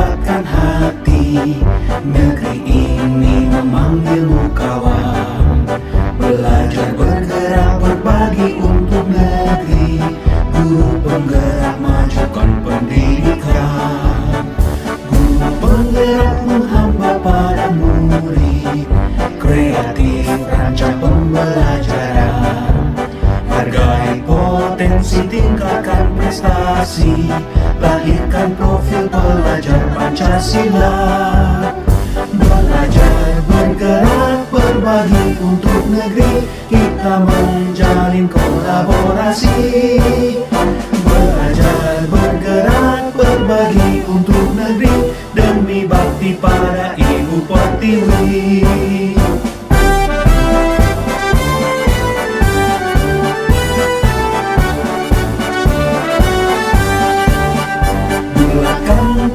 kuatkan hati. Negeri ini memanggilmu kawan. Belajar bergerak berbagi untuk negeri. Guru penggerak majukan pendidikan. Guru penggerak menghamba pada murid. Kreatif rancang pembelajaran. Hargai potensi, tingkatkan prestasi. Lahirkan profil pelajar Pancasila. Belajar bergerak berbagi untuk negeri. Kita menjalin kolaborasi. Belajar bergerak berbagi untuk negeri. Demi bakti pada Ibu Pertiwi.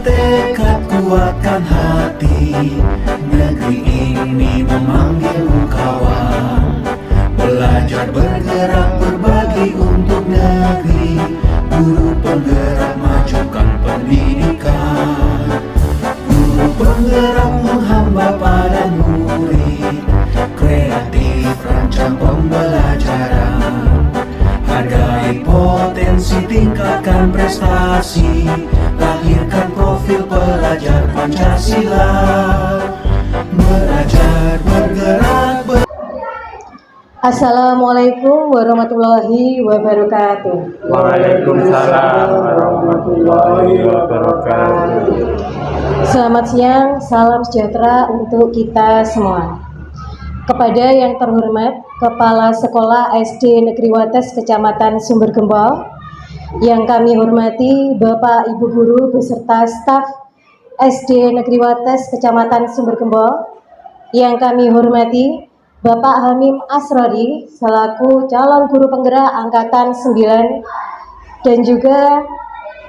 Tekad kuatkan hati. Negeri ini memanggilmu kawan. Belajar bergerak berbagi untuk negeri. Guru penggerak majukan pendidikan. Guru penggerak menghamba pada murid. Kreatif rancang pembelajaran. Hargai potensi, tingkatkan prestasi. Lahirkan profil pelajar Pancasila. Belajar bergerak Assalamualaikum warahmatullahi wabarakatuh. Waalaikumsalam warahmatullahi wabarakatuh. Selamat siang, salam sejahtera untuk kita semua. Kepada yang terhormat Kepala Sekolah SD Negeri Wates Kecamatan Sumbergembol, yang kami hormati Bapak Ibu Guru beserta staf SD Negeri Wates Kecamatan Sumbergembol, yang kami hormati Bapak Hamim Asrori selaku calon guru penggerak angkatan 9, dan juga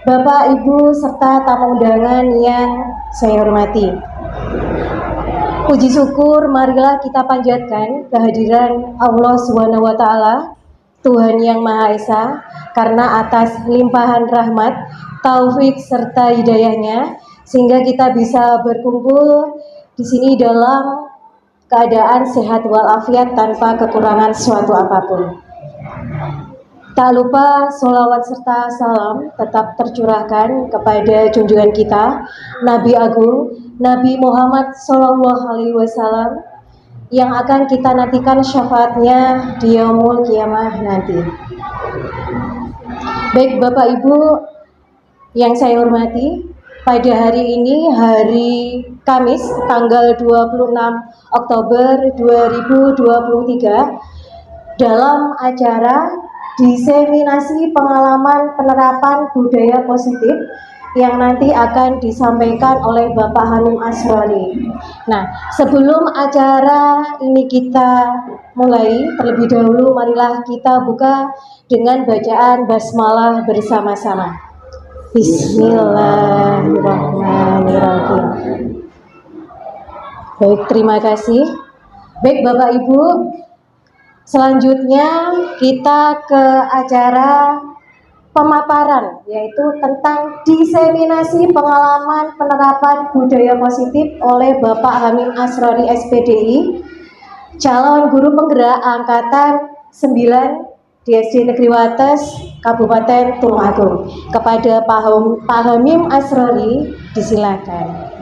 Bapak Ibu serta tamu undangan yang saya hormati. Puji syukur marilah kita panjatkan kehadiran Allah Subhanahu wa taala, Tuhan yang Maha Esa, karena atas limpahan rahmat, taufik serta hidayahnya sehingga kita bisa berkumpul di sini dalam keadaan sehat walafiat tanpa kekurangan suatu apapun. Tak lupa sholawat serta salam tetap tercurahkan kepada junjungan kita Nabi Agung Nabi Muhammad SAW yang akan kita nantikan syafaatnya di yaumul kiamah nanti. Baik Bapak Ibu yang saya hormati, pada hari ini hari Kamis tanggal 26 Oktober 2023 dalam acara diseminasi pengalaman penerapan budaya positif yang nanti akan disampaikan oleh Bapak Hamim Asrori. Nah, sebelum acara ini kita mulai, terlebih dahulu marilah kita buka dengan bacaan basmalah bersama-sama. Bismillahirrahmanirrahim. Baik, terima kasih. Baik Bapak Ibu, selanjutnya kita ke acara pemaparan, yaitu tentang diseminasi pengalaman penerapan budaya positif oleh Bapak Hamim Asrori SPDI, calon guru penggerak angkatan 9 di SD Negeri Wates, Kabupaten Tulungagung. Kepada Pak Hamim Asrori, disilakan.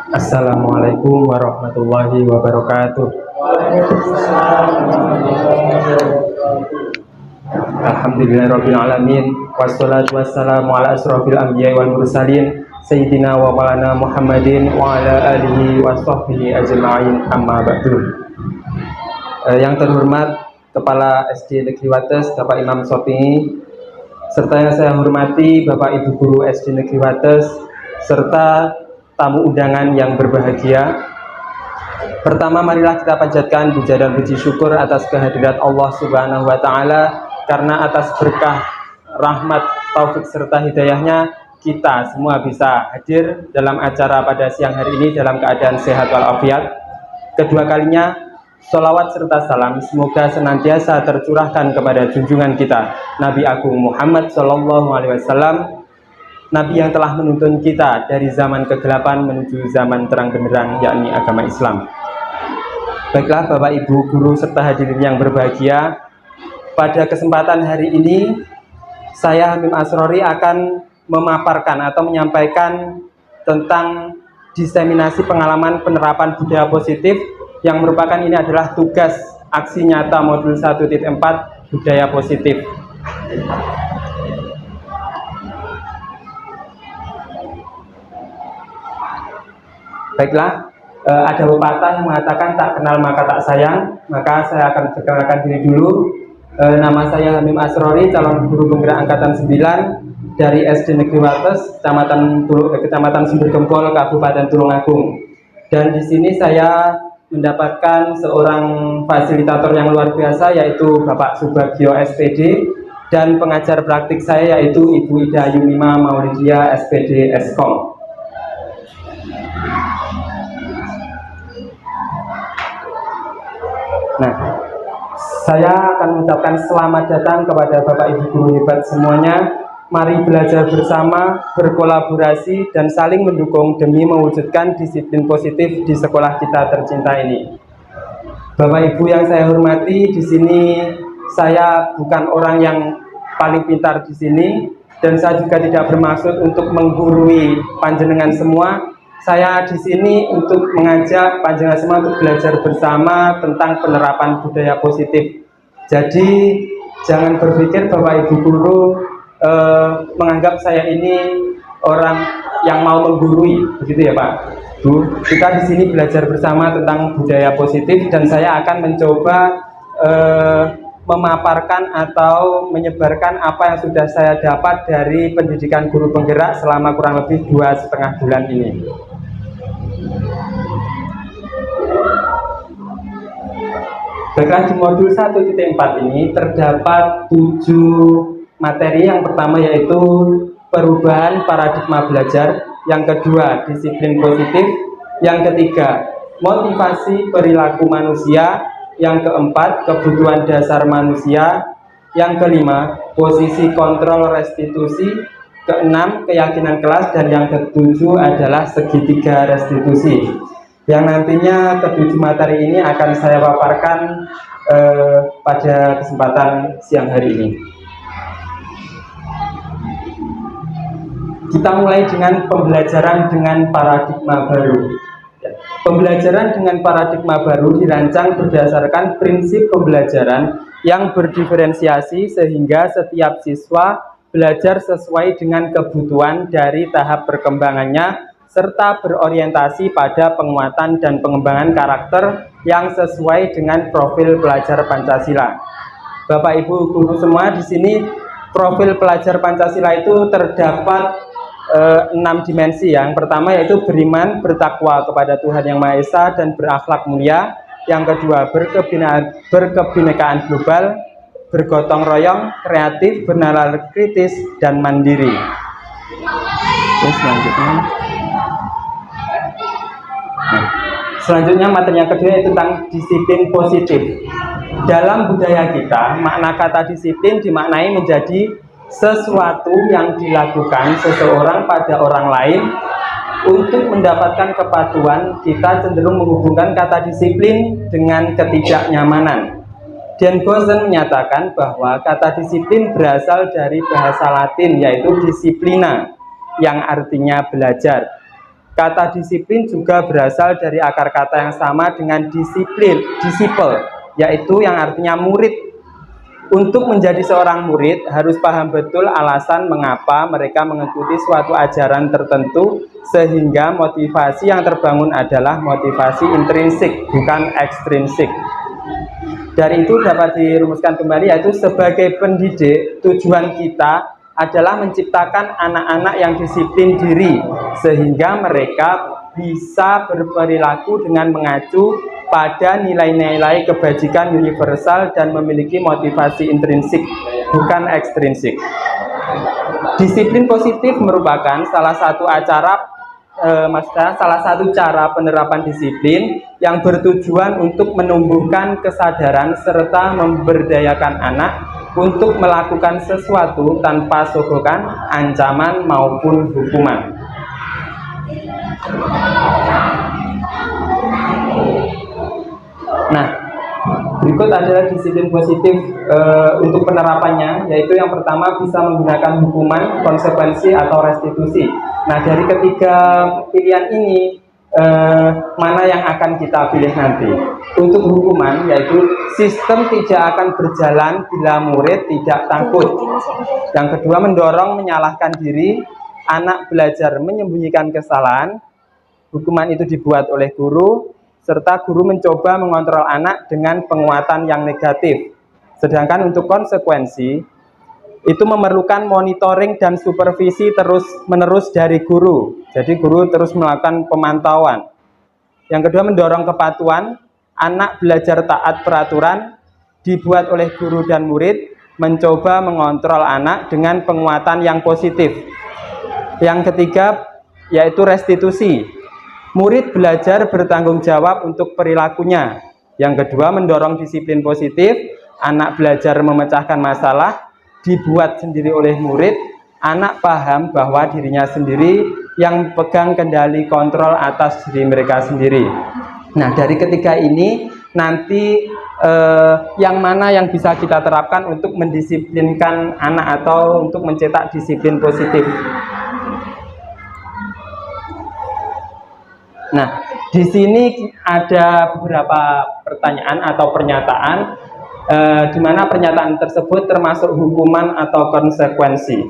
Assalamualaikum warahmatullahi wabarakatuh. Alhamdulillahirabbil alamin, wassalatu wassalamu ala asrofil anbiya'i wal mursalin sayyidina wa maulana Muhammadin wa ala alihi wa sahbihi ajma'in, amma ba'du. Yang terhormat Kepala SD Negeri Wates Bapak Imam Sopi, serta yang saya hormati Bapak Ibu Guru SD Negeri Wates serta tamu undangan yang berbahagia. Pertama, marilah kita panjatkan puja dan puji syukur atas kehadirat Allah Subhanahu wa taala, karena atas berkah, rahmat, taufik serta hidayahnya kita semua bisa hadir dalam acara pada siang hari ini dalam keadaan sehat walafiat. Kedua kalinya, sholawat serta salam semoga senantiasa tercurahkan kepada junjungan kita Nabi Agung Muhammad Shallallahu Alaihi Wasallam, Nabi yang telah menuntun kita dari zaman kegelapan menuju zaman terang benderang, yakni agama Islam. Baiklah Bapak Ibu guru serta hadirin yang berbahagia, pada kesempatan hari ini saya Hamim Asrori akan memaparkan atau menyampaikan tentang diseminasi pengalaman penerapan budaya positif yang merupakan ini adalah tugas aksi nyata modul 1.4 budaya positif. Baiklah, ada pepatah yang mengatakan tak kenal maka tak sayang, maka saya akan perkenalkan diri dulu. Nama saya Hamim Asrori, calon guru penggerak angkatan 9 dari SD Negeri Wates, Kecamatan Sumbergempol, Kabupaten Tulungagung. Dan di sini saya mendapatkan seorang fasilitator yang luar biasa, yaitu Bapak Subagio SPD, dan pengajar praktik saya yaitu Ibu Ida Yumima Maulidia SPD Eskom. Nah, saya akan mengucapkan selamat datang kepada Bapak Ibu guru hebat semuanya. Mari belajar bersama, berkolaborasi, dan saling mendukung demi mewujudkan disiplin positif di sekolah kita tercinta ini. Bapak Ibu yang saya hormati, di sini saya bukan orang yang paling pintar di sini, dan saya juga tidak bermaksud untuk menggurui panjenengan semua. Saya di sini untuk mengajak panjenengan semua untuk belajar bersama tentang penerapan budaya positif. Jadi jangan berpikir Bapak Ibu guru menganggap saya ini orang yang mau menggurui, begitu ya Pak Bu. Kita di sini belajar bersama tentang budaya positif, dan saya akan mencoba memaparkan atau menyebarkan apa yang sudah saya dapat dari pendidikan guru penggerak selama kurang lebih 2,5 bulan ini. Baiklah, di modul 1.4 ini terdapat 7 materi. Yang pertama yaitu perubahan paradigma belajar, yang kedua disiplin positif, yang ketiga motivasi perilaku manusia, yang keempat kebutuhan dasar manusia, yang kelima posisi kontrol restitusi, keenam keyakinan kelas, dan yang ketujuh adalah segitiga restitusi, yang nantinya ketujuh materi ini akan saya paparkan pada kesempatan siang hari ini. Kita mulai dengan pembelajaran dengan paradigma baru. Pembelajaran dengan paradigma baru dirancang berdasarkan prinsip pembelajaran yang berdiferensiasi sehingga setiap siswa belajar sesuai dengan kebutuhan dari tahap perkembangannya, serta berorientasi pada penguatan dan pengembangan karakter yang sesuai dengan profil pelajar Pancasila. Bapak Ibu guru semua, di sini profil pelajar Pancasila itu terdapat 6 dimensi. Yang pertama yaitu beriman, bertakwa kepada Tuhan Yang Maha Esa dan berakhlak mulia. Yang kedua berkebinekaan global, bergotong royong, kreatif, bernalar kritis, dan mandiri. Terus selanjutnya materi yang kedua yaitu tentang disiplin positif. Dalam budaya kita, makna kata disiplin dimaknai menjadi sesuatu yang dilakukan seseorang pada orang lain untuk mendapatkan kepatuhan. Kita cenderung menghubungkan kata disiplin dengan ketidaknyamanan. Dan Gosen menyatakan bahwa kata disiplin berasal dari bahasa Latin yaitu disiplina, yang artinya belajar. Kata disiplin juga berasal dari akar kata yang sama dengan disipel, yaitu yang artinya murid. Untuk menjadi seorang murid harus paham betul alasan mengapa mereka mengikuti suatu ajaran tertentu, sehingga motivasi yang terbangun adalah motivasi intrinsik, bukan ekstrinsik. Dari itu dapat dirumuskan kembali, yaitu sebagai pendidik tujuan kita adalah menciptakan anak-anak yang disiplin diri, sehingga mereka bisa berperilaku dengan mengacu pada nilai-nilai kebajikan universal dan memiliki motivasi intrinsik, bukan ekstrinsik. Disiplin positif merupakan salah satu cara penerapan disiplin yang bertujuan untuk menumbuhkan kesadaran serta memberdayakan anak untuk melakukan sesuatu tanpa sogokan, ancaman maupun hukuman. Nah, berikut adalah disiplin positif untuk penerapannya, yaitu yang pertama bisa menggunakan hukuman, konsekuensi, atau restitusi. Nah, dari ketiga pilihan ini, mana yang akan kita pilih nanti? Untuk hukuman, yaitu sistem tidak akan berjalan bila murid tidak takut. Yang kedua, mendorong menyalahkan diri, anak belajar menyembunyikan kesalahan. Hukuman itu dibuat oleh guru, serta guru mencoba mengontrol anak dengan penguatan yang negatif. Sedangkan untuk konsekuensi, itu memerlukan monitoring dan supervisi terus-menerus dari guru. Jadi guru terus melakukan pemantauan. Yang kedua, mendorong kepatuhan, anak belajar taat peraturan, dibuat oleh guru dan murid, mencoba mengontrol anak dengan penguatan yang positif. Yang ketiga, yaitu restitusi. Murid belajar bertanggung jawab untuk perilakunya. Yang kedua, mendorong disiplin positif, anak belajar memecahkan masalah, dibuat sendiri oleh murid, anak paham bahwa dirinya sendiri yang pegang kendali kontrol atas diri mereka sendiri. Nah, dari ketiga ini nanti yang mana yang bisa kita terapkan untuk mendisiplinkan anak atau untuk mencetak disiplin positif. Nah, di sini ada beberapa pertanyaan atau pernyataan, di mana pernyataan tersebut termasuk hukuman atau konsekuensi.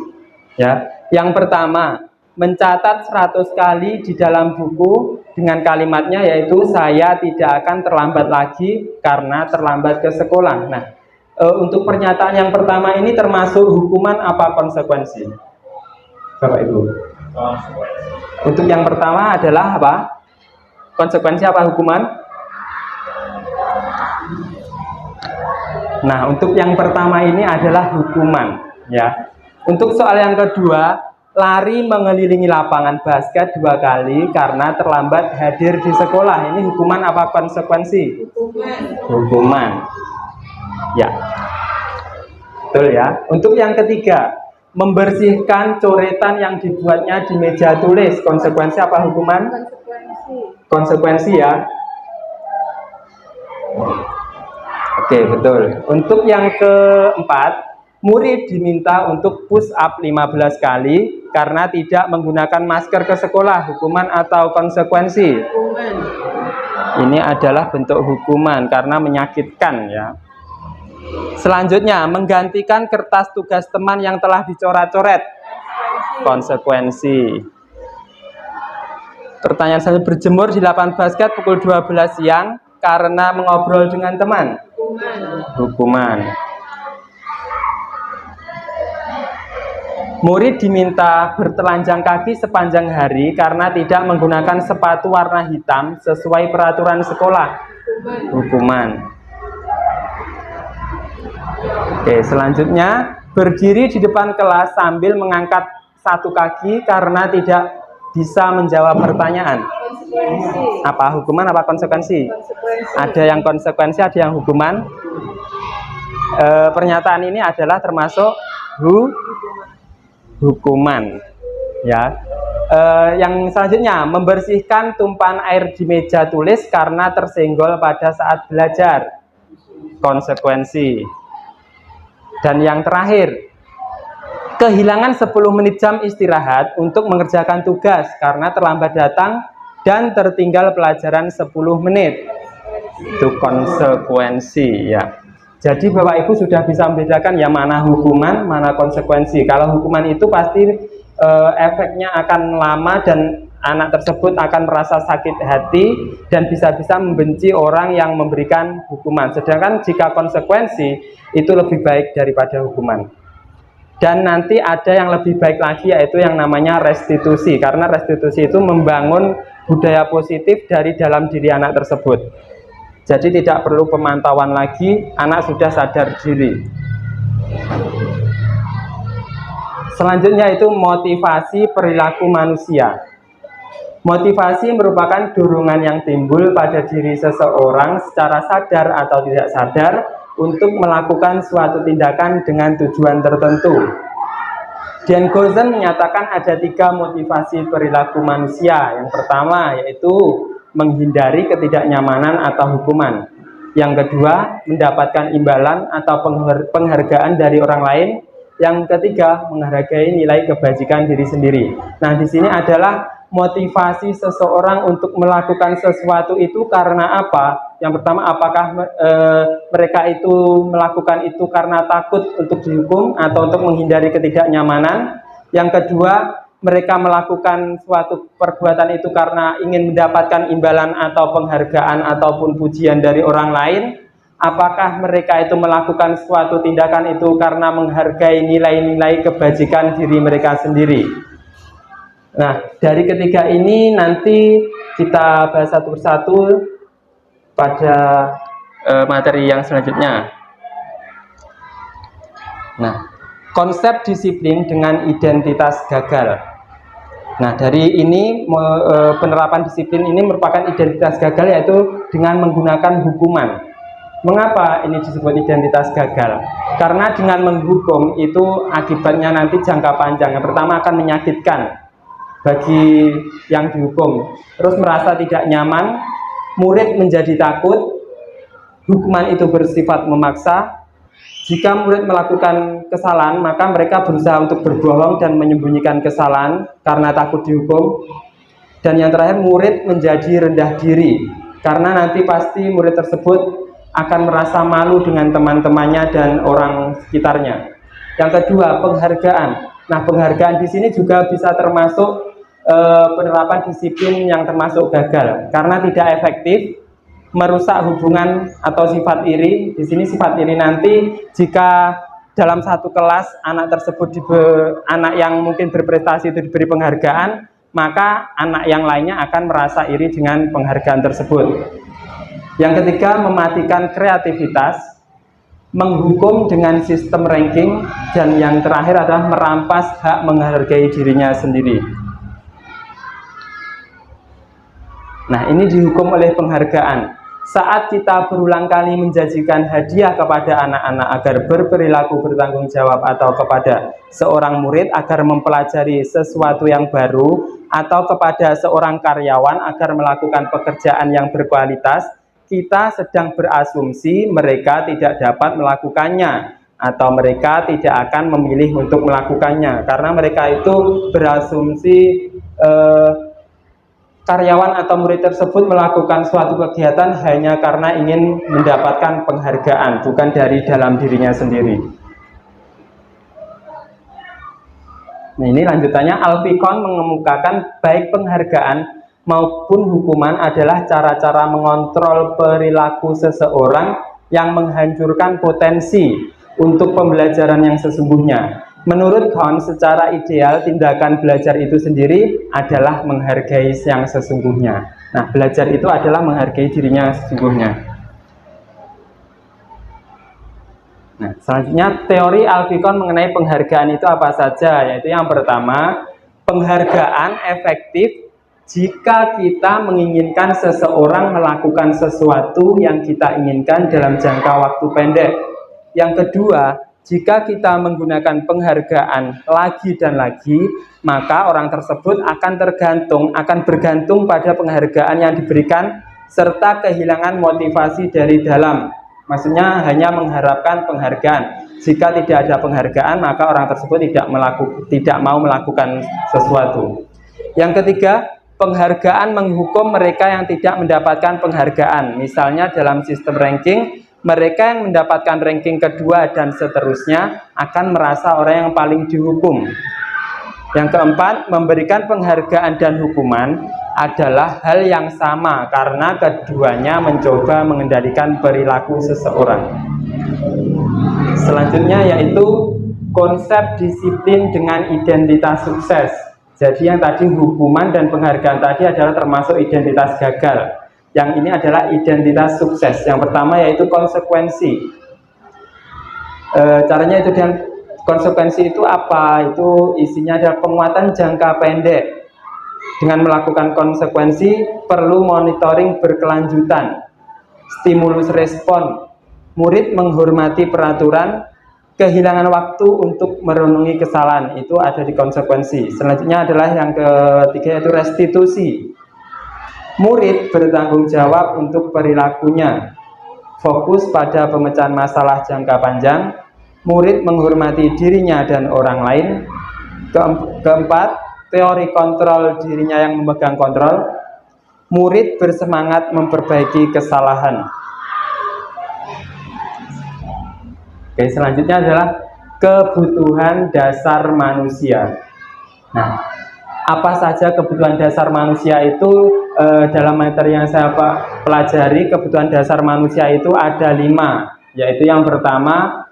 Ya, yang pertama, mencatat 100 kali di dalam buku dengan kalimatnya yaitu saya tidak akan terlambat lagi karena terlambat ke sekolah. Nah, untuk pernyataan yang pertama ini termasuk hukuman apa konsekuensi? Bapak Ibu. Untuk yang pertama adalah apa? Konsekuensi apa hukuman? Nah, untuk yang pertama ini adalah hukuman, ya. Untuk soal yang kedua, lari mengelilingi lapangan basket 2 kali karena terlambat hadir di sekolah. Ini hukuman apa konsekuensi? Hukuman. Ya. Betul ya. Untuk yang ketiga, membersihkan coretan yang dibuatnya di meja tulis. Konsekuensi apa hukuman? Konsekuensi ya. Oke, betul. Untuk yang keempat, murid diminta untuk push up 15 kali karena tidak menggunakan masker ke sekolah. Hukuman atau konsekuensi? Hukuman. Ini adalah bentuk hukuman karena menyakitkan ya. Selanjutnya, menggantikan kertas tugas teman yang telah dicoret-coret. Konsekuensi. Pertanyaan selanjutnya, berjemur di lapangan basket pukul 12 siang karena mengobrol dengan teman. Hukuman. Murid diminta bertelanjang kaki sepanjang hari karena tidak menggunakan sepatu warna hitam sesuai peraturan sekolah. Hukuman. Oke, selanjutnya, berdiri di depan kelas sambil mengangkat satu kaki karena tidak bisa menjawab pertanyaan. Apa hukuman apa konsekuensi? Ada yang konsekuensi, ada yang hukuman. Pernyataan ini adalah termasuk hukuman. Ya. Yang selanjutnya, membersihkan tumpahan air di meja tulis karena tersenggol pada saat belajar. Konsekuensi. Dan yang terakhir, kehilangan 10 menit jam istirahat untuk mengerjakan tugas karena terlambat datang dan tertinggal pelajaran 10 menit. Itu konsekuensi ya. Jadi Bapak Ibu sudah bisa membedakan yang mana hukuman, mana konsekuensi. Kalau hukuman itu pasti efeknya akan lama dan anak tersebut akan merasa sakit hati dan bisa-bisa membenci orang yang memberikan hukuman. Sedangkan jika konsekuensi itu lebih baik daripada hukuman. Dan nanti ada yang lebih baik lagi yaitu yang namanya restitusi. Karena restitusi itu membangun budaya positif dari dalam diri anak tersebut. Jadi tidak perlu pemantauan lagi, anak sudah sadar diri. Selanjutnya itu motivasi perilaku manusia. Motivasi merupakan dorongan yang timbul pada diri seseorang secara sadar atau tidak sadar untuk melakukan suatu tindakan dengan tujuan tertentu. Dan Gozen menyatakan ada 3 motivasi perilaku manusia. Yang pertama yaitu menghindari ketidaknyamanan atau hukuman. Yang kedua, mendapatkan imbalan atau penghargaan dari orang lain. Yang ketiga, menghargai nilai kebajikan diri sendiri. Nah, di sini adalah motivasi seseorang untuk melakukan sesuatu itu karena apa? Yang pertama, apakah mereka itu melakukan itu karena takut untuk dihukum atau untuk menghindari ketidaknyamanan? Yang kedua, mereka melakukan suatu perbuatan itu karena ingin mendapatkan imbalan atau penghargaan ataupun pujian dari orang lain. Apakah mereka itu melakukan suatu tindakan itu karena menghargai nilai-nilai kebajikan diri mereka sendiri? Nah, dari ketiga ini nanti kita bahas satu persatu pada materi yang selanjutnya. Nah, konsep disiplin dengan identitas gagal. Nah, dari ini penerapan disiplin ini merupakan identitas gagal, yaitu dengan menggunakan hukuman. Mengapa ini disebut identitas gagal? Karena dengan menghukum itu akibatnya nanti jangka panjang. Yang pertama akan menyakitkan bagi yang dihukum, terus merasa tidak nyaman, murid menjadi takut, hukuman itu bersifat memaksa. Jika murid melakukan kesalahan, maka mereka berusaha untuk berbohong dan menyembunyikan kesalahan karena takut dihukum. Dan yang terakhir, murid menjadi rendah diri, karena nanti pasti murid tersebut akan merasa malu dengan teman-temannya dan orang sekitarnya. Yang kedua, penghargaan. Nah, penghargaan di sini juga bisa termasuk penerapan disiplin yang termasuk gagal, karena tidak efektif, merusak hubungan atau sifat iri. Di sini sifat iri nanti jika dalam satu kelas anak tersebut anak yang mungkin berprestasi itu diberi penghargaan, maka anak yang lainnya akan merasa iri dengan penghargaan tersebut. Yang ketiga, mematikan kreativitas, menghukum dengan sistem ranking, dan yang terakhir adalah merampas hak menghargai dirinya sendiri. Nah, ini dihukum oleh penghargaan. Saat kita berulang kali menjanjikan hadiah kepada anak-anak agar berperilaku bertanggung jawab, atau kepada seorang murid agar mempelajari sesuatu yang baru, atau kepada seorang karyawan agar melakukan pekerjaan yang berkualitas, kita sedang berasumsi mereka tidak dapat melakukannya, atau mereka tidak akan memilih untuk melakukannya, karena mereka itu berasumsi karyawan atau murid tersebut melakukan suatu kegiatan hanya karena ingin mendapatkan penghargaan, bukan dari dalam dirinya sendiri. Nah, ini lanjutannya, Alfikon mengemukakan baik penghargaan maupun hukuman adalah cara-cara mengontrol perilaku seseorang yang menghancurkan potensi untuk pembelajaran yang sesungguhnya. Menurut Kohn, secara ideal tindakan belajar itu sendiri adalah menghargai yang sesungguhnya. Nah, belajar itu adalah menghargai dirinya sesungguhnya. Nah, selanjutnya teori Alfikon mengenai penghargaan itu apa saja? Yaitu yang pertama, penghargaan efektif jika kita menginginkan seseorang melakukan sesuatu yang kita inginkan dalam jangka waktu pendek. Yang kedua, jika kita menggunakan penghargaan lagi dan lagi, maka orang tersebut akan bergantung pada penghargaan yang diberikan, serta kehilangan motivasi dari dalam. Maksudnya hanya mengharapkan penghargaan. Jika tidak ada penghargaan, maka orang tersebut tidak mau melakukan sesuatu. Yang ketiga, penghargaan menghukum mereka yang tidak mendapatkan penghargaan. Misalnya dalam sistem ranking, mereka yang mendapatkan ranking kedua dan seterusnya akan merasa orang yang paling dihukum. Yang keempat, memberikan penghargaan dan hukuman adalah hal yang sama karena keduanya mencoba mengendalikan perilaku seseorang. Selanjutnya yaitu konsep disiplin dengan identitas sukses. Jadi yang tadi hukuman dan penghargaan tadi adalah termasuk identitas gagal. Yang ini adalah identitas sukses. Yang pertama yaitu konsekuensi. Caranya itu, dan konsekuensi itu apa? Itu isinya adalah penguatan jangka pendek. Dengan melakukan konsekuensi perlu monitoring berkelanjutan, stimulus respon, murid menghormati peraturan, kehilangan waktu untuk merenungi kesalahan, itu ada di konsekuensi. Selanjutnya adalah yang ketiga, yaitu restitusi. Murid bertanggung jawab untuk perilakunya, fokus pada pemecahan masalah jangka panjang. Murid menghormati dirinya dan orang lain. Keempat, teori kontrol, dirinya yang memegang kontrol. Murid bersemangat memperbaiki kesalahan. Oke, selanjutnya adalah kebutuhan dasar manusia. Nah, apa saja kebutuhan dasar manusia itu? Dalam materi yang saya pelajari, kebutuhan dasar manusia itu ada 5, yaitu yang pertama,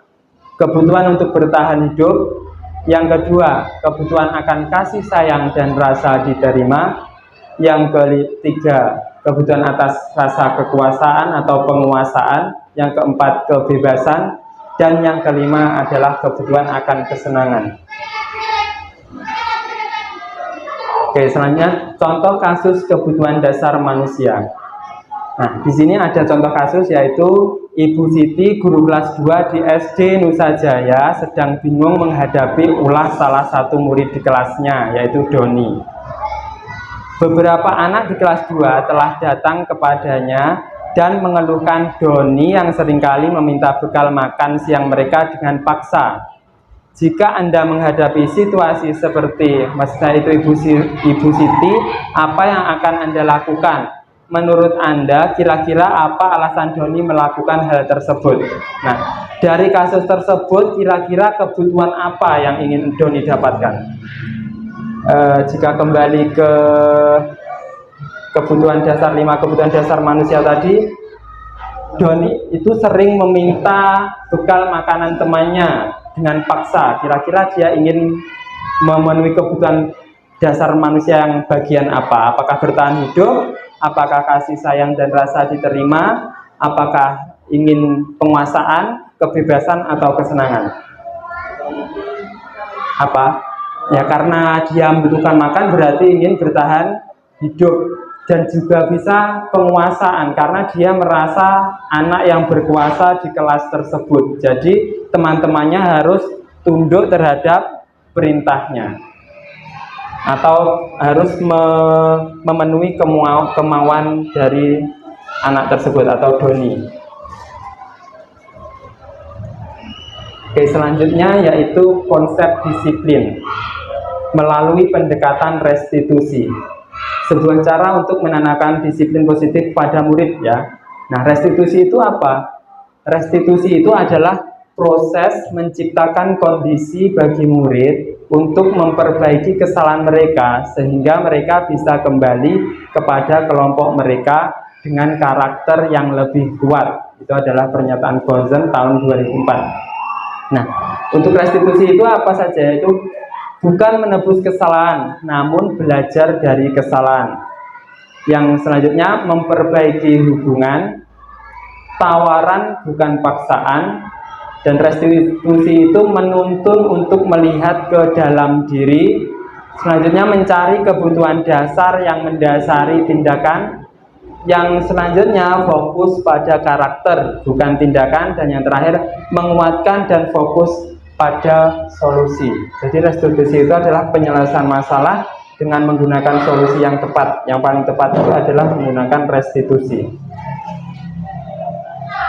kebutuhan untuk bertahan hidup. Yang kedua, kebutuhan akan kasih sayang dan rasa diterima. Yang ketiga, kebutuhan atas rasa kekuasaan atau penguasaan. Yang keempat, kebebasan. Dan yang kelima adalah kebutuhan akan kesenangan. Oke, selanjutnya contoh kasus kebutuhan dasar manusia. Nah, di sini ada contoh kasus, yaitu Ibu Siti, guru kelas 2 di SD Nusa Jaya, sedang bingung menghadapi ulah salah satu murid di kelasnya, yaitu Doni. Beberapa anak di kelas 2 telah datang kepadanya dan mengeluhkan Doni yang seringkali meminta bekal makan siang mereka dengan paksa. Jika Anda menghadapi situasi seperti maksudnya itu Ibu Siti, apa yang akan Anda lakukan? Menurut Anda, kira-kira apa alasan Doni melakukan hal tersebut? Nah, dari kasus tersebut, kira-kira kebutuhan apa yang ingin Doni dapatkan? Jika kembali ke kebutuhan dasar 5 kebutuhan dasar manusia tadi, Doni itu sering meminta bekal makanan temannya dengan paksa. Kira-kira dia ingin memenuhi kebutuhan dasar manusia yang bagian apa? Apakah bertahan hidup? Apakah kasih sayang dan rasa diterima? Apakah ingin penguasaan, kebebasan, atau kesenangan? Apa? Ya, karena dia membutuhkan makan berarti ingin bertahan hidup. Dan juga bisa penguasaan, karena dia merasa anak yang berkuasa di kelas tersebut. Jadi teman-temannya harus tunduk terhadap perintahnya, atau harus memenuhi kemauan dari anak tersebut atau Doni. Oke, selanjutnya yaitu konsep disiplin melalui pendekatan restitusi. Sebuah cara untuk menanamkan disiplin positif pada murid, ya. Nah, restitusi itu apa? Restitusi itu adalah proses menciptakan kondisi bagi murid untuk memperbaiki kesalahan mereka sehingga mereka bisa kembali kepada kelompok mereka dengan karakter yang lebih kuat. Itu adalah pernyataan Gozen tahun 2004. Nah, untuk restitusi itu apa saja? Itu bukan menebus kesalahan, namun belajar dari kesalahan. Yang selanjutnya, memperbaiki hubungan, tawaran bukan paksaan, dan restitusi itu menuntun untuk melihat ke dalam diri. Selanjutnya, mencari kebutuhan dasar yang mendasari tindakan. Yang selanjutnya, fokus pada karakter bukan tindakan. Dan yang terakhir, menguatkan dan fokus pada solusi. Jadi restitusi itu adalah penyelesaian masalah dengan menggunakan solusi yang tepat. Yang paling tepat itu adalah menggunakan restitusi.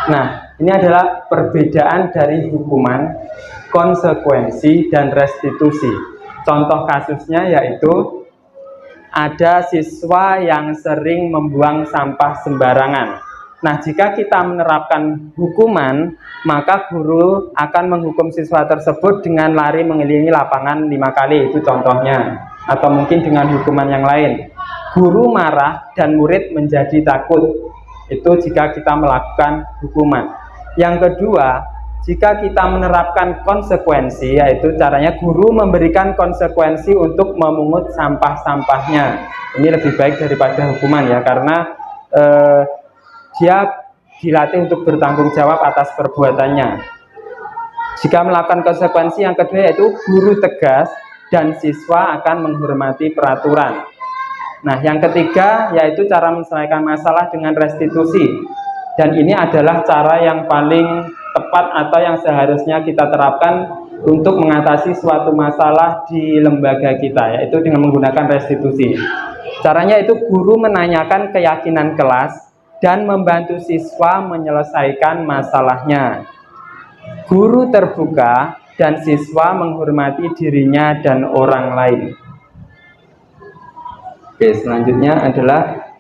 Nah, ini adalah perbedaan dari hukuman, konsekuensi, dan restitusi. Contoh kasusnya yaitu ada siswa yang sering membuang sampah sembarangan. Nah, jika kita menerapkan hukuman, maka guru akan menghukum siswa tersebut dengan lari mengelilingi lapangan 5 kali, itu contohnya. Atau mungkin dengan hukuman yang lain. Guru marah dan murid menjadi takut. Itu jika kita melakukan hukuman. Yang kedua, jika kita menerapkan konsekuensi, yaitu caranya guru memberikan konsekuensi untuk memungut sampah-sampahnya. Ini lebih baik daripada hukuman, ya, karena dia dilatih untuk bertanggung jawab atas perbuatannya. Jika melakukan konsekuensi yang kedua, yaitu guru tegas dan siswa akan menghormati peraturan. Nah, yang ketiga yaitu cara menyelesaikan masalah dengan restitusi. Dan ini adalah cara yang paling tepat atau yang seharusnya kita terapkan untuk mengatasi suatu masalah di lembaga kita, yaitu dengan menggunakan restitusi. Caranya itu guru menanyakan keyakinan kelas dan membantu siswa menyelesaikan masalahnya. Guru terbuka dan siswa menghormati dirinya dan orang lain. Oke, selanjutnya adalah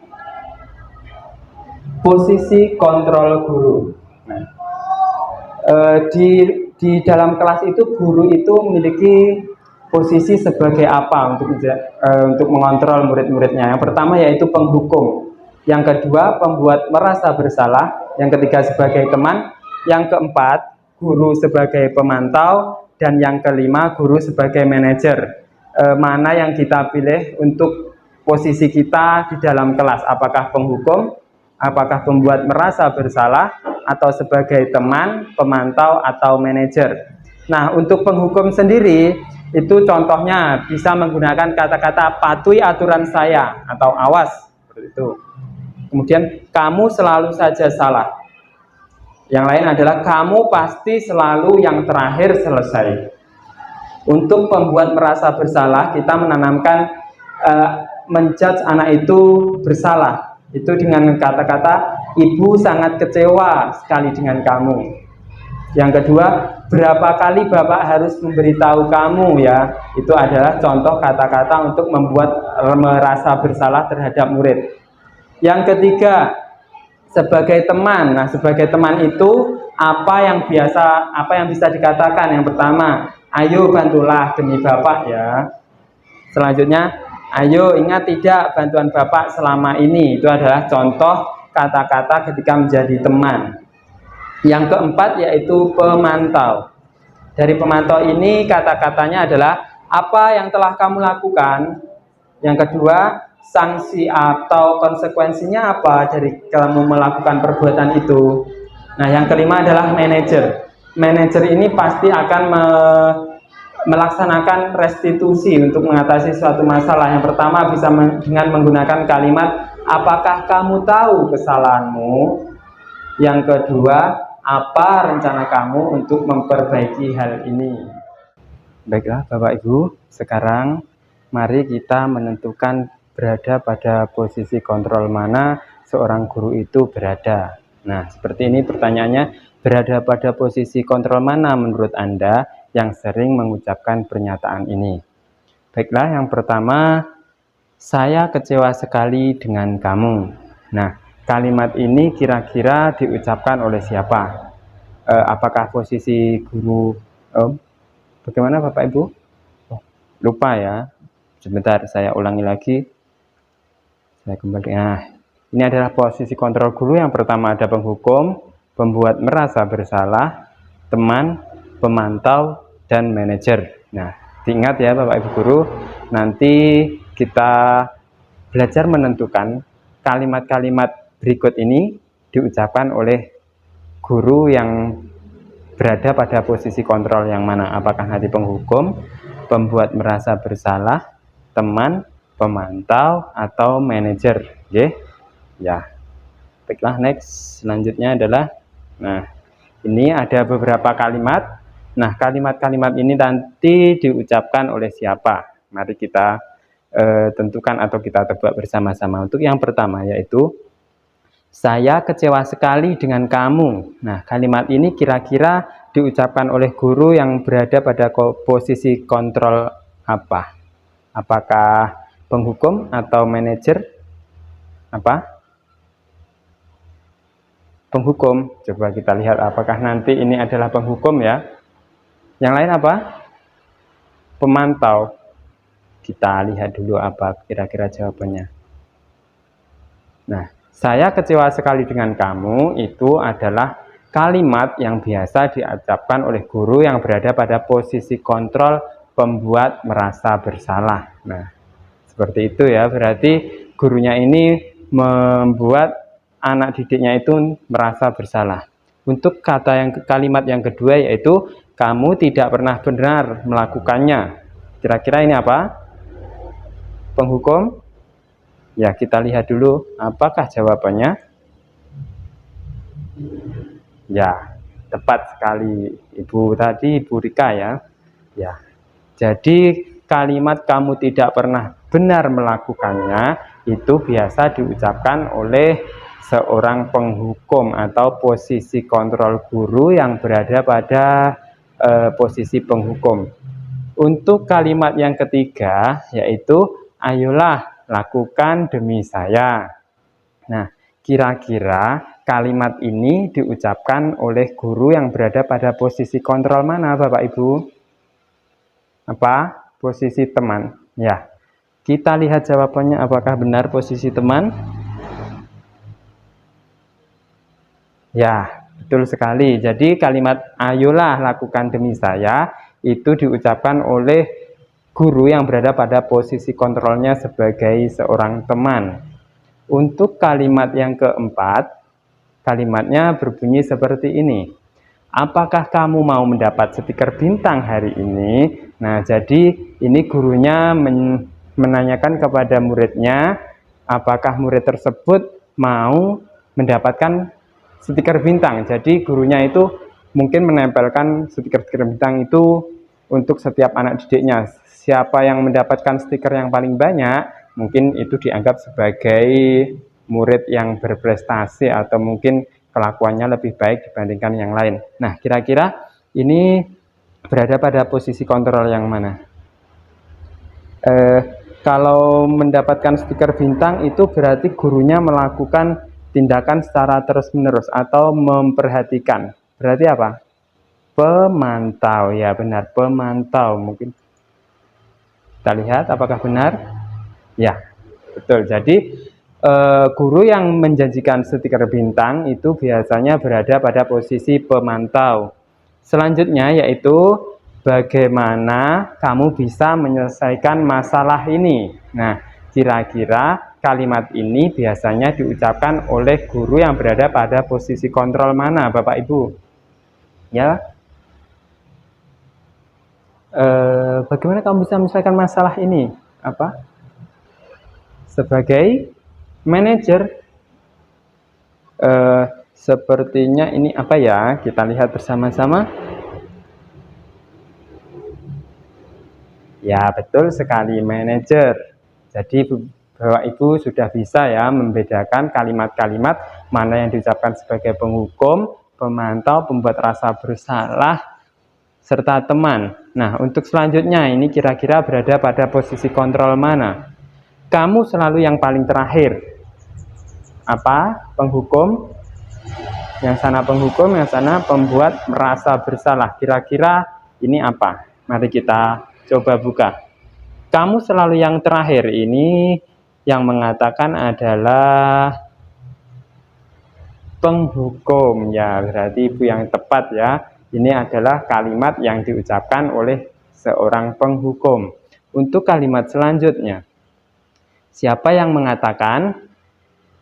posisi kontrol guru. Nah, di dalam kelas itu guru itu memiliki posisi sebagai apa untuk mengontrol murid-muridnya. Yang pertama yaitu penghukum, yang kedua pembuat merasa bersalah, yang ketiga sebagai teman, yang keempat guru sebagai pemantau, dan yang kelima guru sebagai manajer. Mana yang kita pilih untuk posisi kita di dalam kelas? Apakah penghukum, apakah pembuat merasa bersalah, atau sebagai teman, pemantau, atau manajer? Nah, untuk penghukum sendiri itu contohnya bisa menggunakan kata-kata patuhi aturan saya atau awas, seperti itu. Kemudian kamu selalu saja salah. Yang lain adalah kamu pasti selalu yang terakhir selesai. Untuk pembuat merasa bersalah, kita menanamkan menjudge anak itu bersalah. Itu dengan kata-kata ibu sangat kecewa sekali dengan kamu. Yang kedua, berapa kali bapak harus memberitahu kamu ya. Itu adalah contoh kata-kata untuk membuat merasa bersalah terhadap murid. Yang ketiga, sebagai teman. Nah, sebagai teman itu apa yang bisa dikatakan? Yang pertama, ayo bantulah demi bapak ya. Selanjutnya, ayo ingat tidak bantuan bapak selama ini. Itu adalah contoh kata-kata ketika menjadi teman. Yang keempat yaitu pemantau. Dari pemantau ini kata-katanya adalah apa yang telah kamu lakukan. Yang kedua, sanksi atau konsekuensinya apa dari kamu melakukan perbuatan itu. Nah, yang kelima adalah manajer. Manajer ini pasti akan melaksanakan restitusi untuk mengatasi suatu masalah. Yang pertama bisa dengan menggunakan kalimat apakah kamu tahu kesalahanmu. Yang kedua, apa rencana kamu untuk memperbaiki hal ini. Baiklah Bapak Ibu, sekarang mari kita menentukan berada pada posisi kontrol mana seorang guru itu berada. Nah, seperti ini pertanyaannya, berada pada posisi kontrol mana menurut Anda yang sering mengucapkan pernyataan ini? Baiklah, yang pertama, saya kecewa sekali dengan kamu. Nah, kalimat ini kira-kira diucapkan oleh siapa? Apakah posisi guru? Bagaimana Bapak Ibu? Lupa ya. Sebentar, saya ulangi lagi. Saya kembali. Nah, ini adalah posisi kontrol guru. Yang pertama ada penghukum, pembuat merasa bersalah, teman, pemantau, dan manajer. Nah, diingat ya Bapak Ibu guru, nanti kita belajar menentukan kalimat-kalimat berikut ini diucapkan oleh guru yang berada pada posisi kontrol yang mana. Apakah nanti penghukum, pembuat merasa bersalah, teman, pemantau, atau manajer. Oke? Ya. Baiklah, next. Selanjutnya adalah, nah, ini ada beberapa kalimat. Nah, kalimat-kalimat ini nanti diucapkan oleh siapa? Mari kita tentukan atau kita tebak bersama-sama. Untuk yang pertama yaitu saya kecewa sekali dengan kamu. Nah, kalimat ini kira-kira diucapkan oleh guru yang berada pada posisi kontrol apa? Apakah penghukum atau manajer? Apa? Penghukum. Coba kita lihat apakah nanti ini adalah penghukum ya. Yang lain apa? Pemantau. Kita lihat dulu apa kira-kira jawabannya. Nah, saya kecewa sekali dengan kamu itu adalah kalimat yang biasa diucapkan oleh guru yang berada pada posisi kontrol pembuat merasa bersalah. Nah, seperti itu ya, berarti gurunya ini membuat anak didiknya itu merasa bersalah. Untuk kalimat yang kedua yaitu kamu tidak pernah benar melakukannya. Kira-kira ini apa? Penghukum? Ya, kita lihat dulu apakah jawabannya. Ya, tepat sekali Ibu tadi, Ibu Rika ya. Ya. Jadi kalimat kamu tidak pernah benar melakukannya itu biasa diucapkan oleh seorang penghukum atau posisi kontrol guru yang berada pada posisi penghukum. Untuk kalimat yang ketiga yaitu ayolah lakukan demi saya. Nah, kira-kira kalimat ini diucapkan oleh guru yang berada pada posisi kontrol mana, Bapak Ibu? Apa? Posisi teman. Ya. Kita lihat jawabannya apakah benar posisi teman? Ya, betul sekali. Jadi kalimat ayolah lakukan demi saya itu diucapkan oleh guru yang berada pada posisi kontrolnya sebagai seorang teman. Untuk kalimat yang keempat, kalimatnya berbunyi seperti ini. Apakah kamu mau mendapat stiker bintang hari ini? Nah, jadi ini gurunya menanyakan kepada muridnya, apakah murid tersebut mau mendapatkan stiker bintang. Jadi gurunya itu mungkin menempelkan stiker-stiker bintang itu untuk setiap anak didiknya. Siapa yang mendapatkan stiker yang paling banyak, mungkin itu dianggap sebagai murid yang berprestasi atau mungkin kelakuannya lebih baik dibandingkan yang lain. Nah, kira-kira ini berada pada posisi kontrol yang mana? Kalau mendapatkan stiker bintang itu berarti gurunya melakukan tindakan secara terus-menerus atau memperhatikan. Berarti apa? Pemantau, ya benar, pemantau. Mungkin kita lihat apakah benar? Ya, betul. Jadi guru yang menjanjikan stiker bintang itu biasanya berada pada posisi pemantau. Selanjutnya yaitu bagaimana kamu bisa menyelesaikan masalah ini. Nah, kira-kira kalimat ini biasanya diucapkan oleh guru yang berada pada posisi kontrol mana, Bapak Ibu? Ya. Bagaimana kamu bisa menyelesaikan masalah ini? Apa? Sebagai manajer. Sepertinya ini apa ya? Kita lihat bersama-sama. Ya, betul sekali, manajer. Jadi Bapak Ibu sudah bisa ya membedakan kalimat-kalimat mana yang diucapkan sebagai penghukum, pemantau, pembuat rasa bersalah, serta teman. Nah, untuk selanjutnya ini kira-kira berada pada posisi kontrol mana? Kamu selalu yang paling terakhir. Apa? Penghukum. Yang sana penghukum, yang sana pembuat merasa bersalah. Kira-kira ini apa? Mari kita coba buka. Kamu selalu yang terakhir. Ini yang mengatakan adalah penghukum. Ya, berarti Ibu yang tepat ya. Ini adalah kalimat yang diucapkan oleh seorang penghukum. Untuk kalimat selanjutnya. Siapa yang mengatakan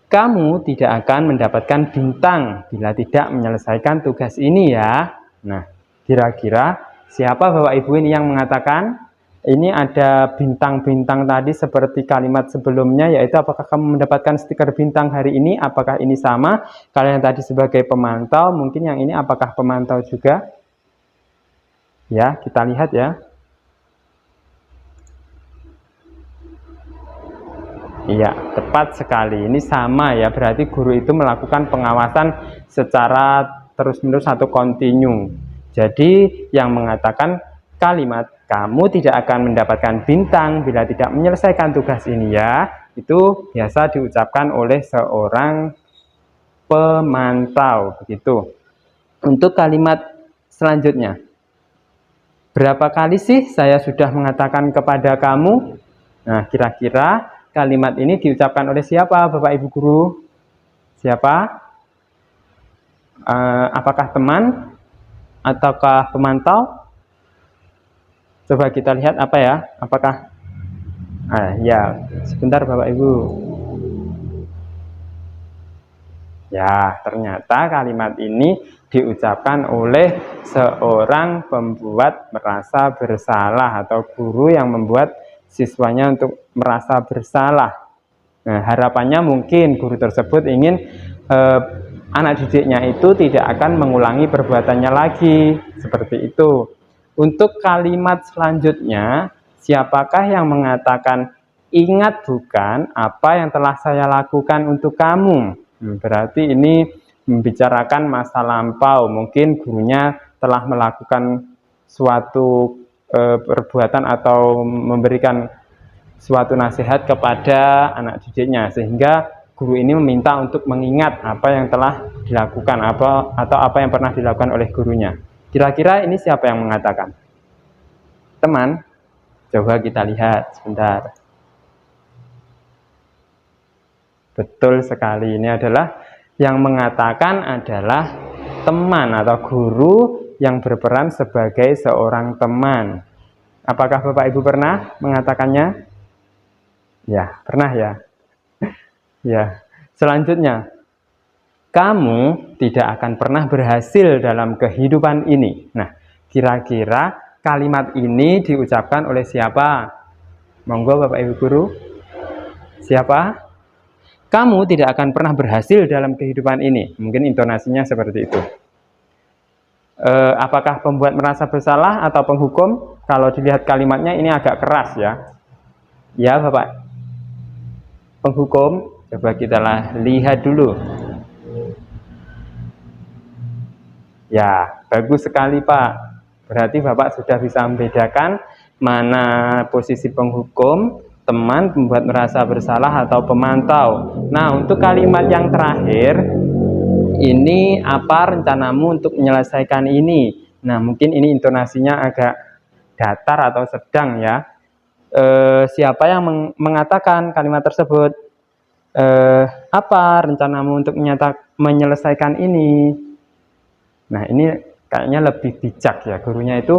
kamu tidak akan mendapatkan bintang bila tidak menyelesaikan tugas ini ya. Nah, kira-kira siapa Bapak Ibu ini yang mengatakan? Ini ada bintang-bintang tadi seperti kalimat sebelumnya, yaitu apakah kamu mendapatkan stiker bintang hari ini? Apakah ini sama? Kalau yang tadi sebagai pemantau, mungkin yang ini apakah pemantau juga? Ya, kita lihat ya. Iya, tepat sekali. Ini sama ya, berarti guru itu melakukan pengawasan secara terus-menerus atau kontinu. Jadi, yang mengatakan kalimat kamu tidak akan mendapatkan bintang bila tidak menyelesaikan tugas ini ya, itu biasa diucapkan oleh seorang pemantau, begitu. Untuk kalimat selanjutnya. Berapa kali sih saya sudah mengatakan kepada kamu? Nah, kira-kira kalimat ini diucapkan oleh siapa, Bapak Ibu Guru? Siapa? Apakah teman? Ataukah pemantau? Coba kita lihat apa ya? Apakah? Ya, sebentar Bapak Ibu. Ya, ternyata kalimat ini diucapkan oleh seorang pembuat merasa bersalah atau guru yang membuat siswanya untuk merasa bersalah. Nah, harapannya mungkin guru tersebut ingin anak didiknya itu tidak akan mengulangi perbuatannya lagi. Seperti itu. Untuk kalimat selanjutnya, siapakah yang mengatakan, ingat bukan apa yang telah saya lakukan untuk kamu? Berarti ini membicarakan masa lampau. Mungkin gurunya telah melakukan suatu perbuatan atau memberikan suatu nasihat kepada anak didiknya, sehingga guru ini meminta untuk mengingat apa yang telah dilakukan atau apa yang pernah dilakukan oleh gurunya. Kira-kira ini siapa yang mengatakan? Teman? Coba kita lihat sebentar. Betul sekali, ini adalah yang mengatakan adalah teman atau guru yang berperan sebagai seorang teman. Apakah Bapak Ibu pernah mengatakannya? Ya, pernah ya. Ya. Selanjutnya, kamu tidak akan pernah berhasil dalam kehidupan ini. Nah, kira-kira kalimat ini diucapkan oleh siapa? Monggo Bapak Ibu guru. Siapa? Kamu tidak akan pernah berhasil dalam kehidupan ini. Mungkin intonasinya seperti itu. Apakah pembuat merasa bersalah atau penghukum? Kalau dilihat kalimatnya ini agak keras ya. Ya Bapak. Penghukum, coba kita lihat dulu. Ya, bagus sekali Pak. Berarti Bapak sudah bisa membedakan mana posisi penghukum, teman, pembuat merasa bersalah, atau pemantau. Nah, untuk kalimat yang terakhir, ini apa rencanamu untuk menyelesaikan ini? Nah, mungkin ini intonasinya agak datar atau sedang ya. Siapa yang mengatakan kalimat tersebut? Apa rencanamu untuk menyelesaikan ini? Nah, ini kayaknya lebih bijak ya. Gurunya itu